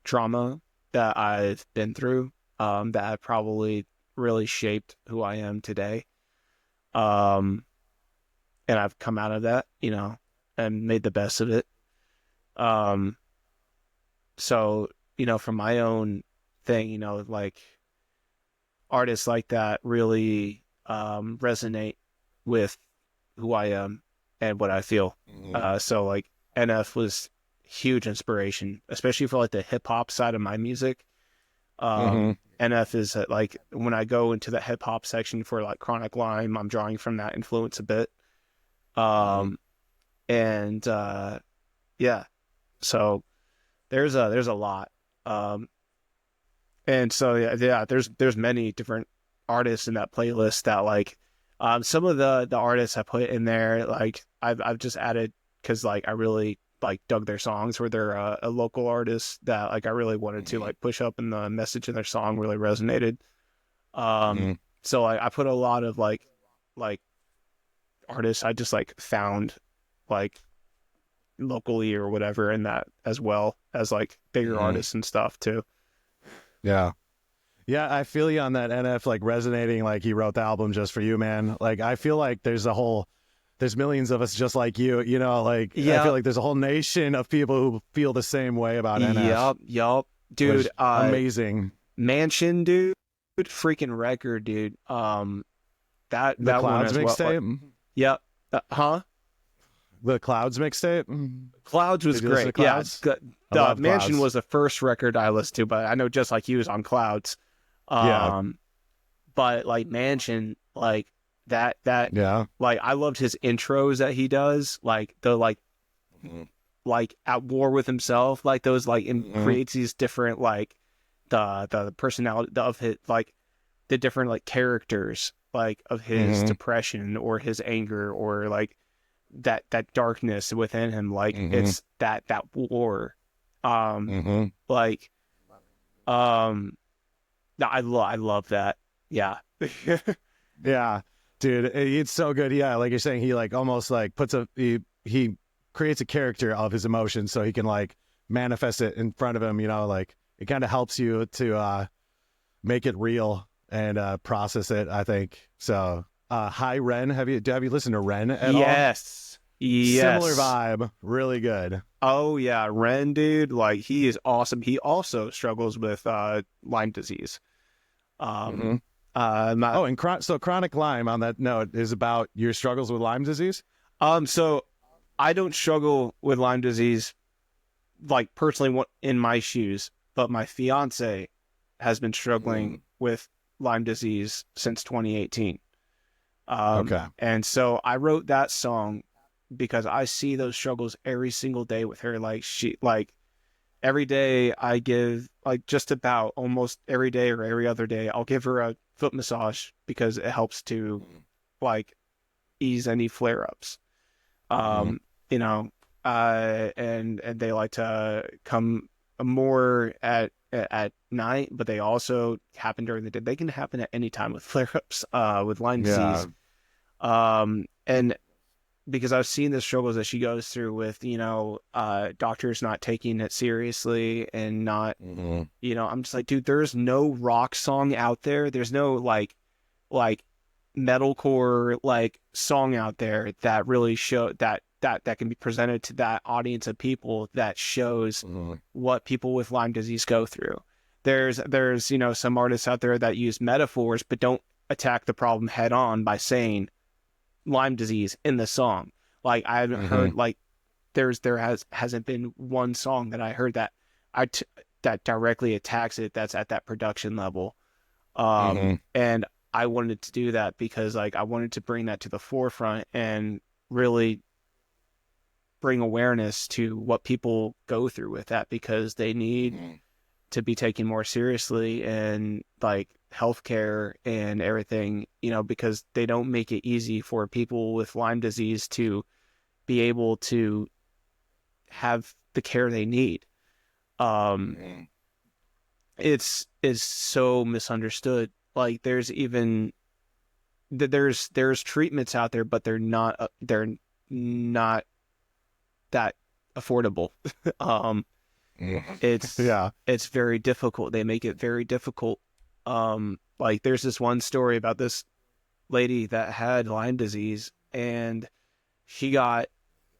trauma that I've been through that have probably really shaped who I am today. Um, and I've come out of that, you know, and made the best of it. Um, so, you know, from my own thing, you know, like artists like that really resonate with who I am and what I feel. So like NF was huge inspiration, especially for like the hip hop side of my music. NF is like when I go into the hip hop section for like Chronic Lime, I'm drawing from that influence a bit. And yeah, so there's a lot. Um, and so yeah, there's many different artists in that playlist that like some of the artists I put in there like I've just added because like I really like dug their songs where they're a local artist that like I really wanted to like push up and the message in their song really resonated. So I put a lot of like artists I just like found like locally or whatever in that as well as like bigger artists and stuff too. Yeah. Yeah, I feel you on that NF like resonating like he wrote the album just for you, man. Like I feel like there's millions of us just like you know, like I Yeah. feel like there's a whole nation of people who feel the same way about NF. Yup. Dude, Which, amazing. Mansion, dude, freaking record, dude. The That one Clouds as well. mixtape? Yep. Huh? The Clouds mixtape? Clouds was Did you listen great. to Yeah, Clouds? I the love Mansion Clouds. was the first record I listened to, but I know just like he was on Clouds. Yeah. But like Mansion, like that Yeah. like I loved his intros that he does, like the like at war with himself, like those like creates these different like the personality of his like the different like characters like of his depression or his anger or like that darkness within him, like it's that war like I love that. Yeah. Yeah, dude, it's so good. Yeah, like you're saying, he like almost like he creates a character of his emotions so he can like manifest it in front of him. You know, like it kind of helps you to make it real and process it. I think so. Hi Ren, have you listened to Ren at all? Yes. Similar vibe, really good. Oh yeah, Ren, dude, like he is awesome. He also struggles with Lyme disease. Oh, and so chronic Lyme, on that note, is about your struggles with Lyme disease. So I don't struggle with Lyme disease like personally in my shoes, but my fiance has been struggling with Lyme disease since 2018. Okay. And so I wrote that song because I see those struggles every single day with her. Like every day I give like just about almost every day or every other day, I'll give her a foot massage because it helps to like ease any flare-ups. You know, and they like to come more at night, but they also happen during the day. They can happen at any time with flare-ups with Lyme disease. And because I've seen the struggles that she goes through with, you know, doctors not taking it seriously and not, you know, I'm just like, dude, there's no rock song out there. There's no like metalcore like song out there that really show that can be presented to that audience of people that shows what people with Lyme disease go through. There's, you know, some artists out there that use metaphors, but don't attack the problem head on by saying Lyme disease in the song. Like I haven't heard like hasn't been one song that I heard that that directly attacks it that's at that production level. And I wanted to do that because like I wanted to bring that to the forefront and really bring awareness to what people go through with that, because they need to be taken more seriously and like healthcare and everything, you know, because they don't make it easy for people with Lyme disease to be able to have the care they need. It's so misunderstood. Like there's treatments out there, but they're not that affordable. It's very difficult. They make it very difficult. Like there's this one story about this lady that had Lyme disease, and she got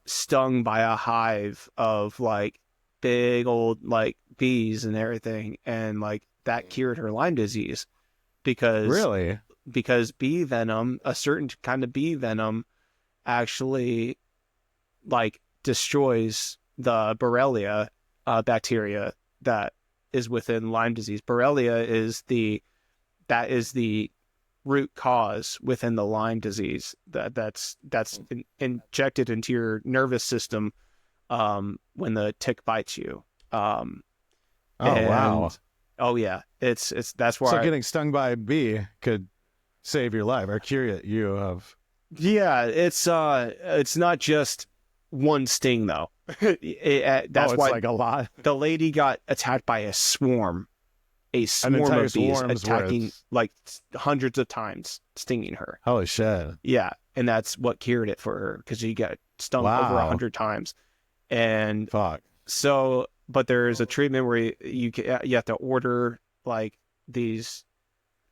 stung by a hive of like big old like bees and everything, and like that cured her Lyme disease because bee venom, a certain kind of bee venom, actually like destroys the Borrelia bacteria that is within Lyme disease. Borrelia is the root cause within the Lyme disease that's injected into your nervous system when the tick bites you. Wow. Oh yeah, it's that's why. So getting stung by a bee could save your life or cure you of. Yeah, it's not just one sting though. That's why like a lot. The lady got attacked by a swarm of bees attacking like hundreds of times, stinging her. Holy shit! Yeah, and that's what cured it for her, because she got stung over 100 times. And so, but there's a treatment where you have to order like these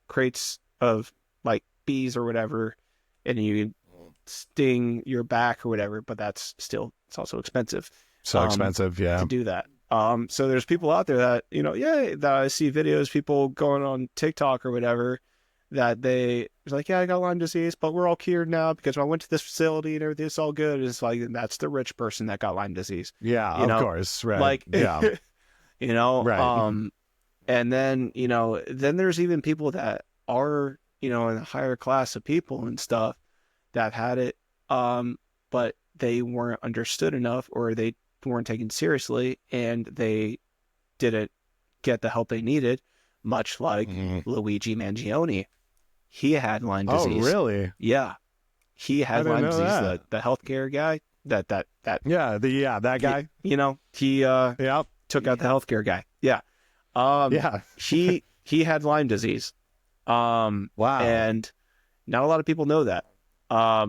crates of like bees or whatever, and you sting your back or whatever, but it's also expensive. Expensive, yeah. To do that. So there's people out there that, you know, that I see videos, people going on TikTok or whatever, that it's like, yeah, I got Lyme disease, but we're all cured now because I went to this facility and everything's all good. And it's like, that's the rich person that got Lyme disease. Yeah, of course. Right. Like, yeah. You know, right. And then, you know, then there's even people that are, you know, in a higher class of people and stuff that had it, but they weren't understood enough, or they weren't taken seriously, and they didn't get the help they needed, much like Luigi Mangione. He had Lyme disease. Oh, really? Yeah. He had Lyme disease, the healthcare guy, that guy. You know, he took out the healthcare guy. Yeah. He had Lyme disease. Wow. And not a lot of people know that.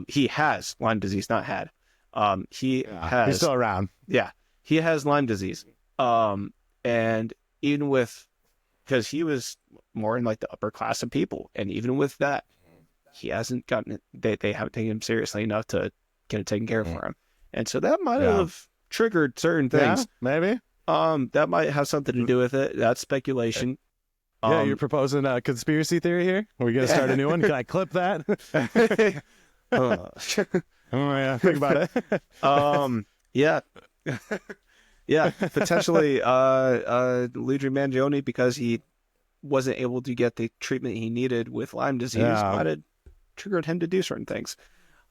He has Lyme disease, not had. He's still around. Yeah, he has Lyme disease. And even because he was more in like the upper class of people, and even with that, he hasn't gotten it. They haven't taken him seriously enough to get it taken care of for him. And so that might have triggered certain things. Yeah, maybe. That might have something to do with it. That's speculation. You're proposing a conspiracy theory here? Are we going to start a new one? Can I clip that? Oh yeah, think about it. Yeah. Yeah, potentially Luigi Mangione, because he wasn't able to get the treatment he needed with Lyme disease, might have triggered him to do certain things.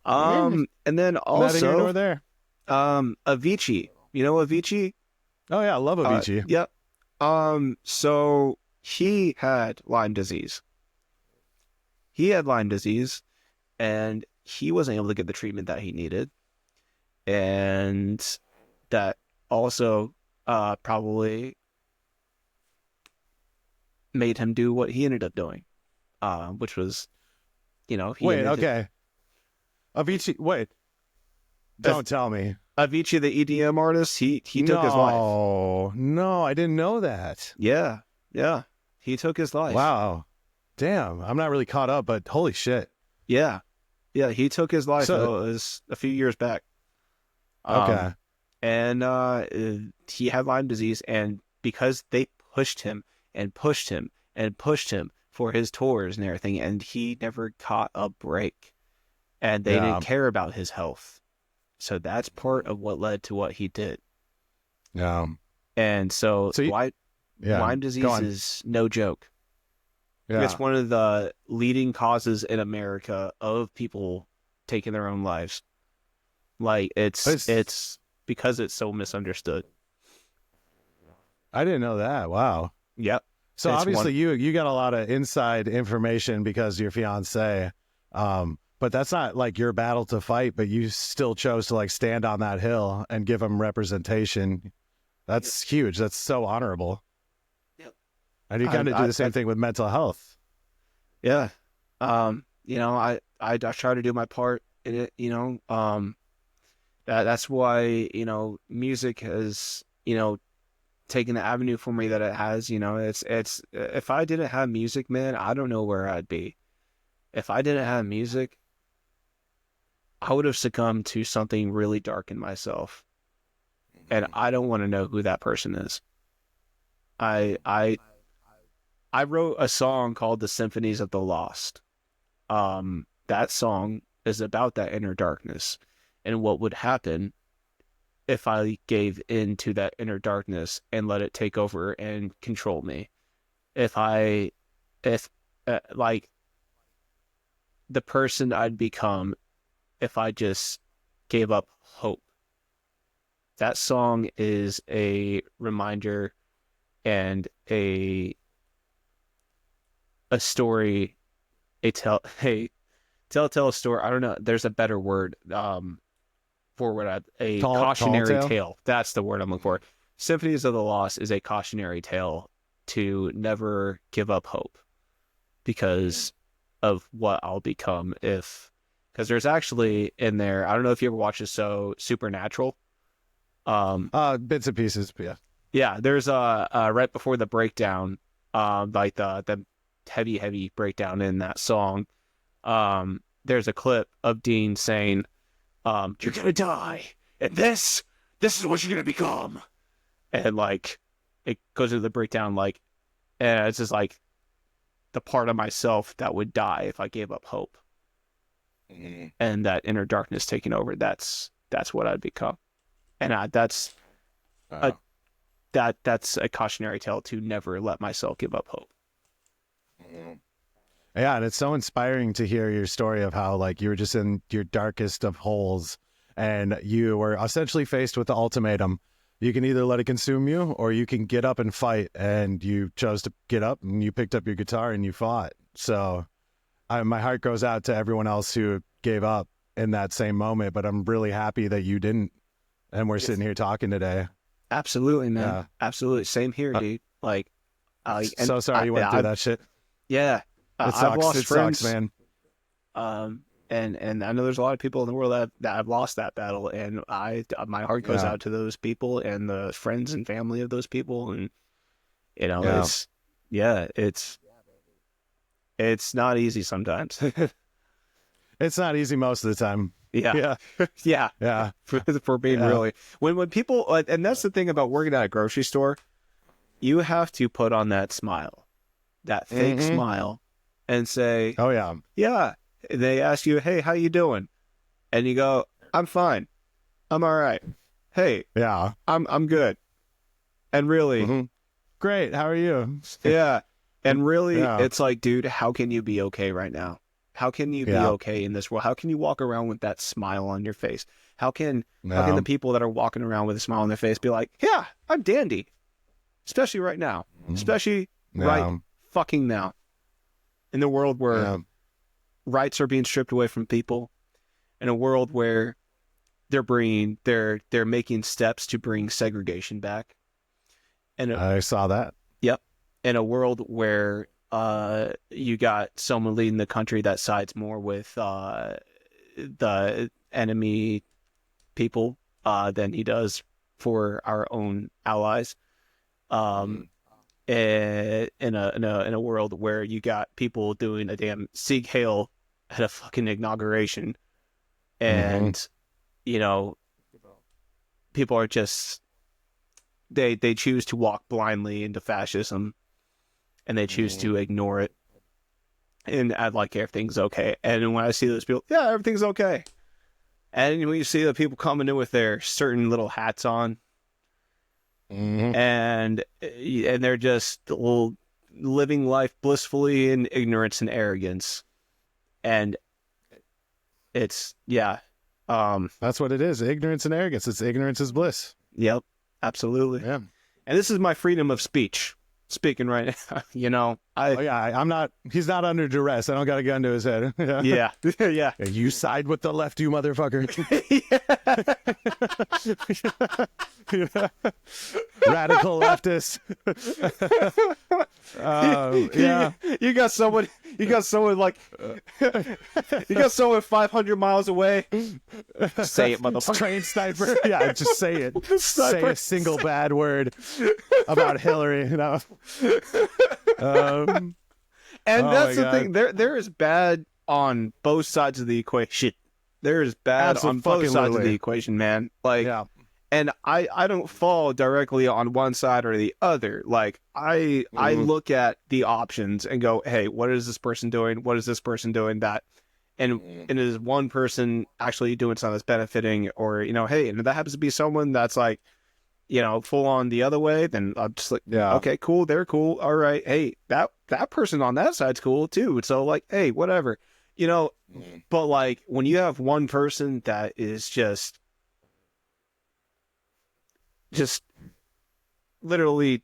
And then also neither here nor there. Avicii. You know Avicii? Oh yeah, I love Avicii. Yep. So he had Lyme disease. And he wasn't able to get the treatment that he needed. And that also probably made him do what he ended up doing, which was, he Wait, ended okay. Avicii, wait. Don't tell me. Avicii, the EDM artist, he took his life. No, I didn't know that. Yeah, he took his life. Wow. Damn, I'm not really caught up, but holy shit. Yeah, he took his life. So- it was a few years back. Okay. And he had Lyme disease, and because they pushed him and pushed him and pushed him for his tours and everything, and he never caught a break, and they didn't care about his health. So that's part of what led to what he did. Yeah. And so Lyme disease is no joke. Yeah. It's one of the leading causes in America of people taking their own lives. Like it's because it's so misunderstood. I didn't know that. Wow. Yep. So It's obviously you got a lot of inside information because of your fiance. But that's not like your battle to fight, but you still chose to like stand on that hill and give him representation. That's huge. That's so honorable. Yep. And you kind of do the same thing with mental health. Yeah. I try to do my part in it, that's why, music has, taken the avenue for me that it has. It's if I didn't have music, man, I don't know where I'd be. If I didn't have music, I would have succumbed to something really dark in myself. And I don't want to know who that person is. I wrote a song called The Symphonies of the Lost. That song is about that inner darkness and what would happen if I gave in to that inner darkness and let it take over and control me. Like the person I'd become if I just gave up hope. That song is a reminder and a story, tell a story. I don't know. There's a better word for what a cautionary tale. That's the word I'm looking for. Symphonies of the Lost is a cautionary tale to never give up hope because of what I'll become because there's actually in there, I don't know if you ever watched the show Supernatural. Bits and pieces, but yeah. Yeah, there's right before the breakdown, like the heavy breakdown in that song. There's a clip of Dean saying, "You're gonna die, and this is what you're gonna become," and like it goes into the breakdown, and it's just like the part of myself that would die if I gave up hope, and that inner darkness taking over. That's what I'd become, and that's a cautionary tale to never let myself give up hope. Yeah, and it's so inspiring to hear your story of how like you were just in your darkest of holes and you were essentially faced with the ultimatum. You can either let it consume you or you can get up and fight, and you chose to get up and you picked up your guitar and you fought. So my heart goes out to everyone else who gave up in that same moment, but I'm really happy that you didn't, and we're sitting here talking today. Absolutely, man. Yeah. Absolutely. Same here, dude. So sorry you went through that shit. Yeah. It sucks. I've lost it friends, sucks, man. And I know there's a lot of people in the world that have lost that battle, and my heart goes out to those people and the friends and family of those people, and it's not easy sometimes. It's not easy most of the time. Yeah. For being really when people, and that's the thing about working at a grocery store, you have to put on that smile, that fake smile, and say, "Oh yeah, yeah." They ask you, "Hey, how you doing?" And you go, "I'm fine. I'm all right. Hey, yeah, I'm good." And really, great. How are you? Yeah. And really, it's like, dude, how can you be okay right now? How can you be okay in this world? How can you walk around with that smile on your face? How can the people that are walking around with a smile on their face be like, yeah, I'm dandy, especially right now, especially right fucking now, in the world where rights are being stripped away from people, in a world where they're making steps to bring segregation back. And I saw that. yep, in a world where you got someone leading the country that sides more with the enemy people than he does for our own allies. In a world where you got people doing a damn Sieg Heil at a fucking inauguration, and you know, people are just they choose to walk blindly into fascism, and they choose to ignore it and act like everything's okay. And when I see those people, yeah, everything's okay. And when you see the people coming in with their certain little hats on, and they're just living life blissfully in ignorance and arrogance, and it's That's what it is. Ignorance and arrogance. It's ignorance is bliss. yep, absolutely. Yeah. And this is my freedom of speech speaking right now. You know, Oh yeah, I'm not. He's not under duress. I don't got a gun to his head. yeah. Yeah, you side with the left, you motherfucker. Radical leftist. Yeah. You got someone like you got someone 500 miles away. Say it, motherfucker. Trained sniper. Yeah, just say it. Say Sniper. a single bad word about Hillary. You know. And Oh that's my the thing. There is bad on both sides of the equation. There is bad on both sides of Abso-fucking-lutely. the equation, man. Like, Yeah. and I don't fall directly on one side or the other. Like, I look at the options and go, hey, what is this person doing? What is this person doing? That, and is one person actually doing something that's benefiting, or hey, and if that happens to be someone that's like, full on the other way, then I'm just like, Yeah. okay, cool, they're cool. All right, hey, that person on that side's cool too. So like, hey, whatever, But like when you have one person that is just literally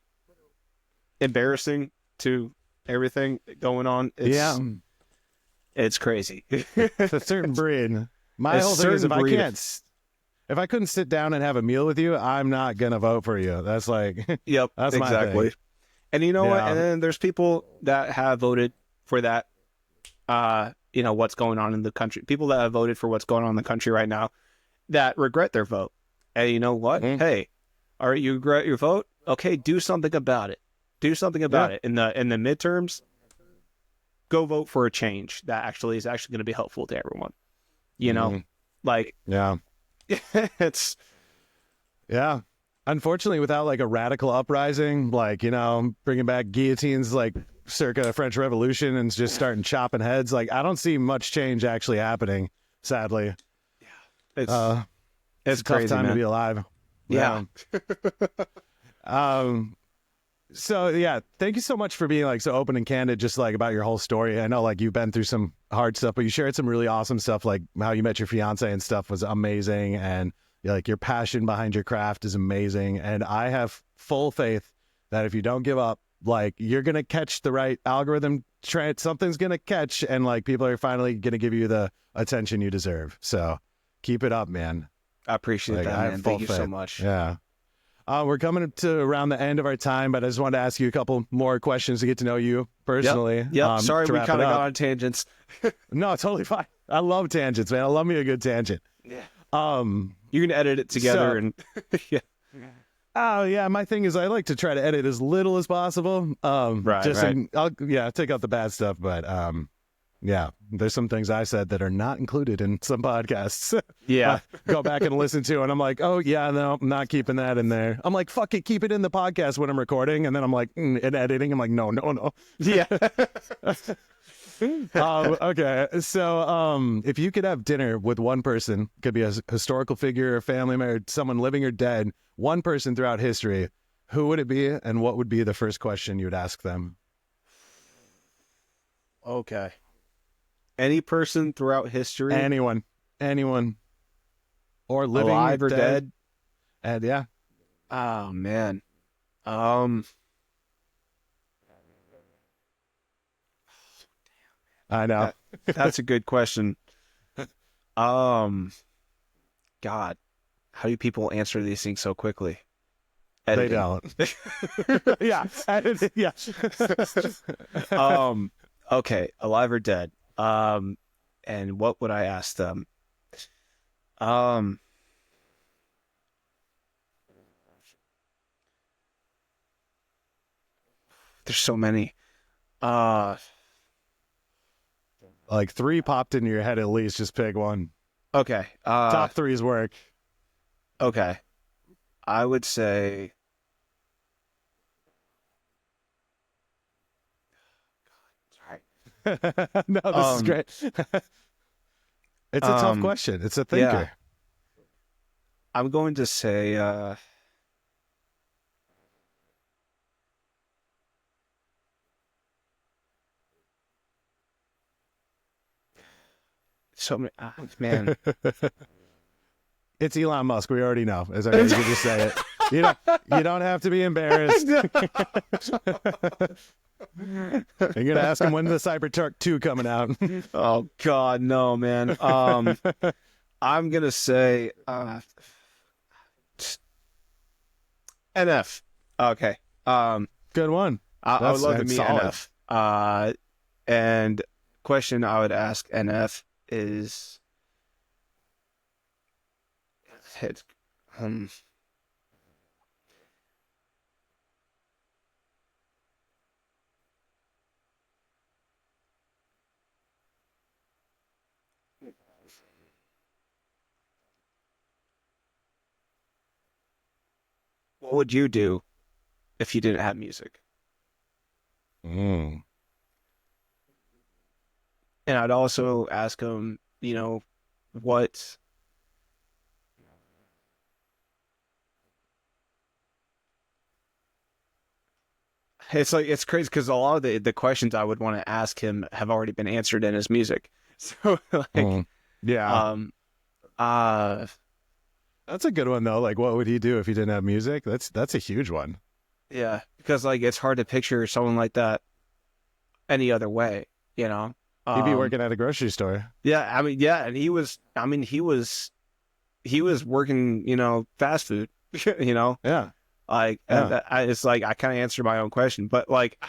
embarrassing to everything going on, it's crazy. It's a certain breed. My A whole thing is certain if I couldn't sit down and have a meal with you, I'm not gonna vote for you. That's like, Yep, that's my exactly. thing. And you know what? Yeah. And then there's people that have voted for that. What's going on in the country. People that have voted for what's going on in the country right now that regret their vote. And you know what? Hey, all right, you regret your vote? Okay, do something about it. Do something about it. In the midterms, go vote for a change that actually is actually going to be helpful to everyone. Like, Yeah. it's Yeah. Unfortunately, without like a radical uprising, like, bringing back guillotines like circa French Revolution and just starting chopping heads, like, I don't see much change actually happening, sadly. it's It's a tough crazy, time man. to be alive. Yeah. So yeah, thank you so much for being like so open and candid, just like about your whole story. I know like you've been through some hard stuff, but you shared some really awesome stuff, like how you met your fiance and stuff was amazing, and like your passion behind your craft is amazing. And I have full faith that if you don't give up, like you're gonna catch the right algorithm. Something's gonna catch, and like people are finally gonna give you the attention you deserve. So keep it up, man. I appreciate Like, that, I have man. full Thank you so faith. much. Yeah. We're coming to around the end of our time, but I just wanted to ask you a couple more questions to get to know you personally. Yep. Sorry, to we wrap kind it of got up. on tangents. No, totally fine. I love tangents, man. I love me a good tangent. Yeah. Um. You can edit it together So- and yeah. Oh yeah, my thing is I like to try to edit as little as possible. Right, Just right. I'll take out the bad stuff, but yeah, there's some things I said that are not included in some podcasts. Yeah. Go back and listen to, and I'm like, oh yeah, no, I'm not keeping that in there. I'm like, fuck it, keep it in the podcast when I'm recording, and then I'm like, in editing, I'm like, no. Yeah. Okay, so if you could have dinner with one person, could be a historical figure, a family member, someone living or dead, one person throughout history, who would it be, and what would be the first question you would ask them? Okay. Any person throughout history, Anyone, or living alive or dead? and yeah, Oh man. I know. That's a good question. God, how do people answer these things so quickly? They Editing. don't. Yeah. Yeah. Okay, alive or dead? And what would I ask them? Um, there's so many. Uh, Like 3 popped into your head at least. Just pick one. okay. Top 3's work. Okay. I would say, No, this is great. It's a tough question. It's a thinker. yeah, I'm going to say, so many, man. It's Elon Musk. We already know. As I you can just say it. You don't have to be embarrassed. You're gonna ask him when the Cybertruck 2 coming out. Oh God, no, man. I'm gonna say NF. Okay. Good one. I would love to meet solid. NF. And question I would ask NF is, it's, what would you do if you didn't have music? Mm. And I'd also ask him, what it's like, it's crazy because a lot of the questions I would want to ask him have already been answered in his music. So like, Yeah. That's a good one though. Like, what would he do if he didn't have music? That's a huge one. yeah, because like it's hard to picture someone like that any other way, He'd be working at a grocery store. Yeah, I mean, yeah, and he was working, fast food, Yeah. like, Yeah. it's like I kind of answered my own question, but like,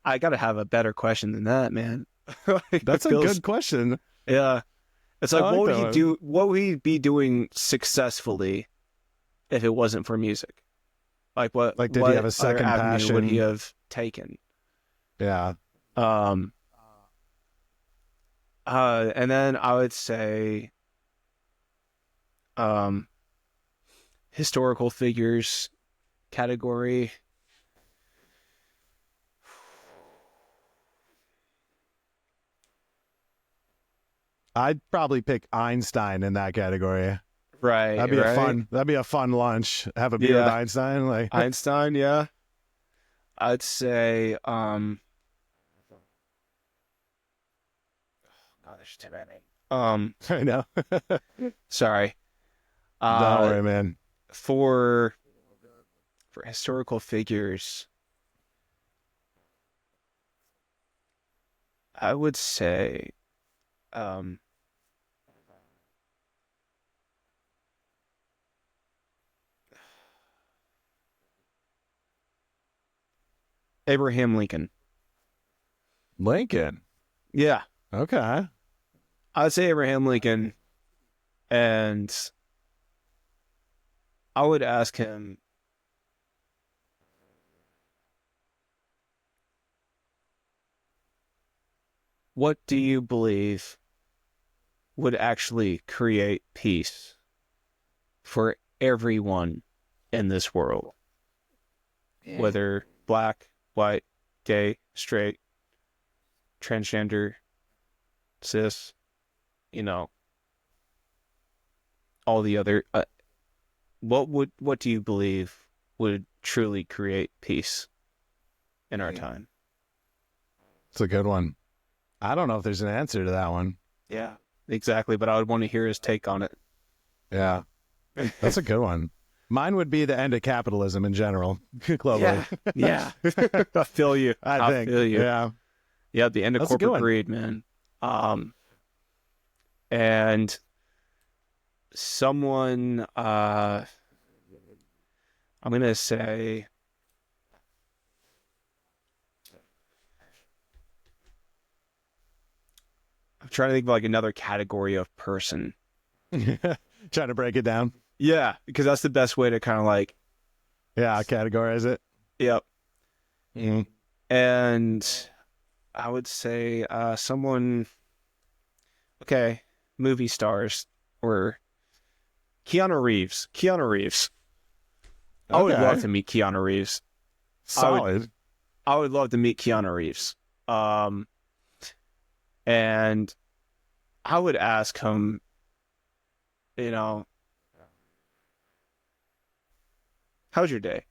I got to have a better question than that, man. Like, That's a good question. Yeah, it's like, I like what would that he one. do? What would he be doing successfully if it wasn't for music? Like, Like, did he what have a other second avenue would he passion? have taken? Yeah. And then I would say, historical figures category. I'd probably pick Einstein in that category. Right. That'd be a fun lunch. Have a beer with Yeah. Einstein. Like, Einstein, yeah. I'd say, God, there's too many. I know. Sorry. Don't worry, man. For historical figures, I would say, Abraham Lincoln. Lincoln. Yeah, Okay. I'd say Abraham Lincoln, and I would ask him, what do you believe would actually create peace for everyone in this world? Whether black, white, gay, straight, transgender, cis, all the other, what do you believe would truly create peace in our time? It's a good one. I don't know if there's an answer to that one. Yeah, exactly. But I would want to hear his take on it. Yeah. That's a good one. Mine would be the end of capitalism in general, globally. Yeah. I feel you. I think. feel you. Yeah. Yeah, the end of That's a good corporate one. greed, man. And someone, I'm gonna say, I'm trying to think of like another category of person. Trying to break it down. Yeah, because that's the best way to kind of like, Yeah, categorize it. yep. Mm. And I would say someone, okay, movie stars or Keanu Reeves. Keanu Reeves. I would Okay. love to meet Keanu Reeves. Solid. I would love to meet Keanu Reeves. And I would ask him, you know, how's your day?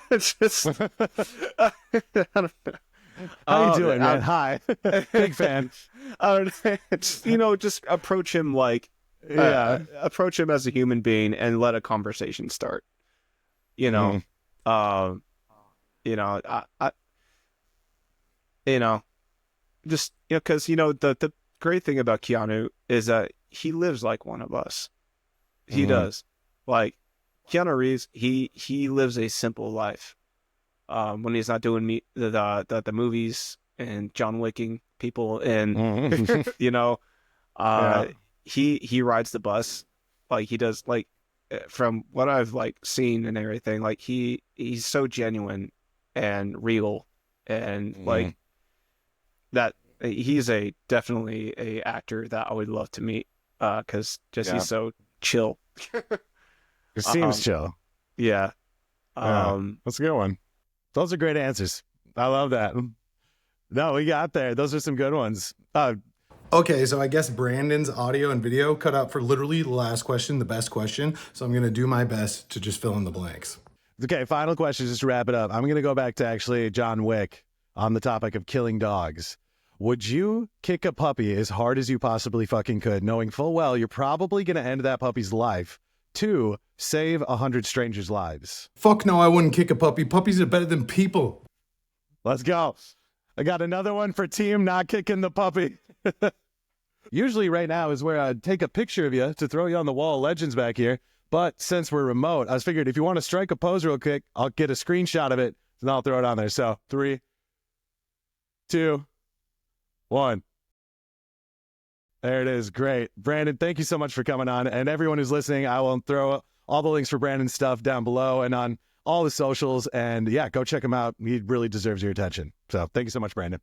It's just, I don't know. How you doing, man? Hi. Big fan. I don't know. It's, you know, just approach him like, Yeah. approach him as a human being and let a conversation start. You know, you know, you know, just, you know, because, you know, the great thing about Keanu is that he lives like one of us. He does. Like, Keanu Reeves, he lives a simple life. When he's not doing the movies and John Wicking people and you know, he rides the bus like he does, like from what I've like seen and everything, like he's so genuine and real and like that. He's definitely a actor that I would love to meet because he's so chill. It seems chill. Yeah. That's a good one. Those are great answers. I love that. No, we got there. Those are some good ones. Okay, so I guess Brandon's audio and video cut out for literally the last question, the best question. So I'm going to do my best to just fill in the blanks. Okay, final question just to wrap it up. I'm going to go back to actually John Wick on the topic of killing dogs. Would you kick a puppy as hard as you possibly fucking could, knowing full well you're probably going to end that puppy's life to save 100 strangers' lives? Fuck no, I wouldn't kick a puppy. Puppies are better than people. Let's go. I got another one for team not kicking the puppy. Usually right now is where I'd take a picture of you to throw you on the wall of legends back here. But since we're remote, I was figured if you want to strike a pose real quick, I'll get a screenshot of it and I'll throw it on there. So 3, 2, 1. There it is. Great. Brandon, thank you so much for coming on. And everyone who's listening, I will throw all the links for Brandon's stuff down below and on all the socials. And yeah, go check him out. He really deserves your attention. So thank you so much, Brandon.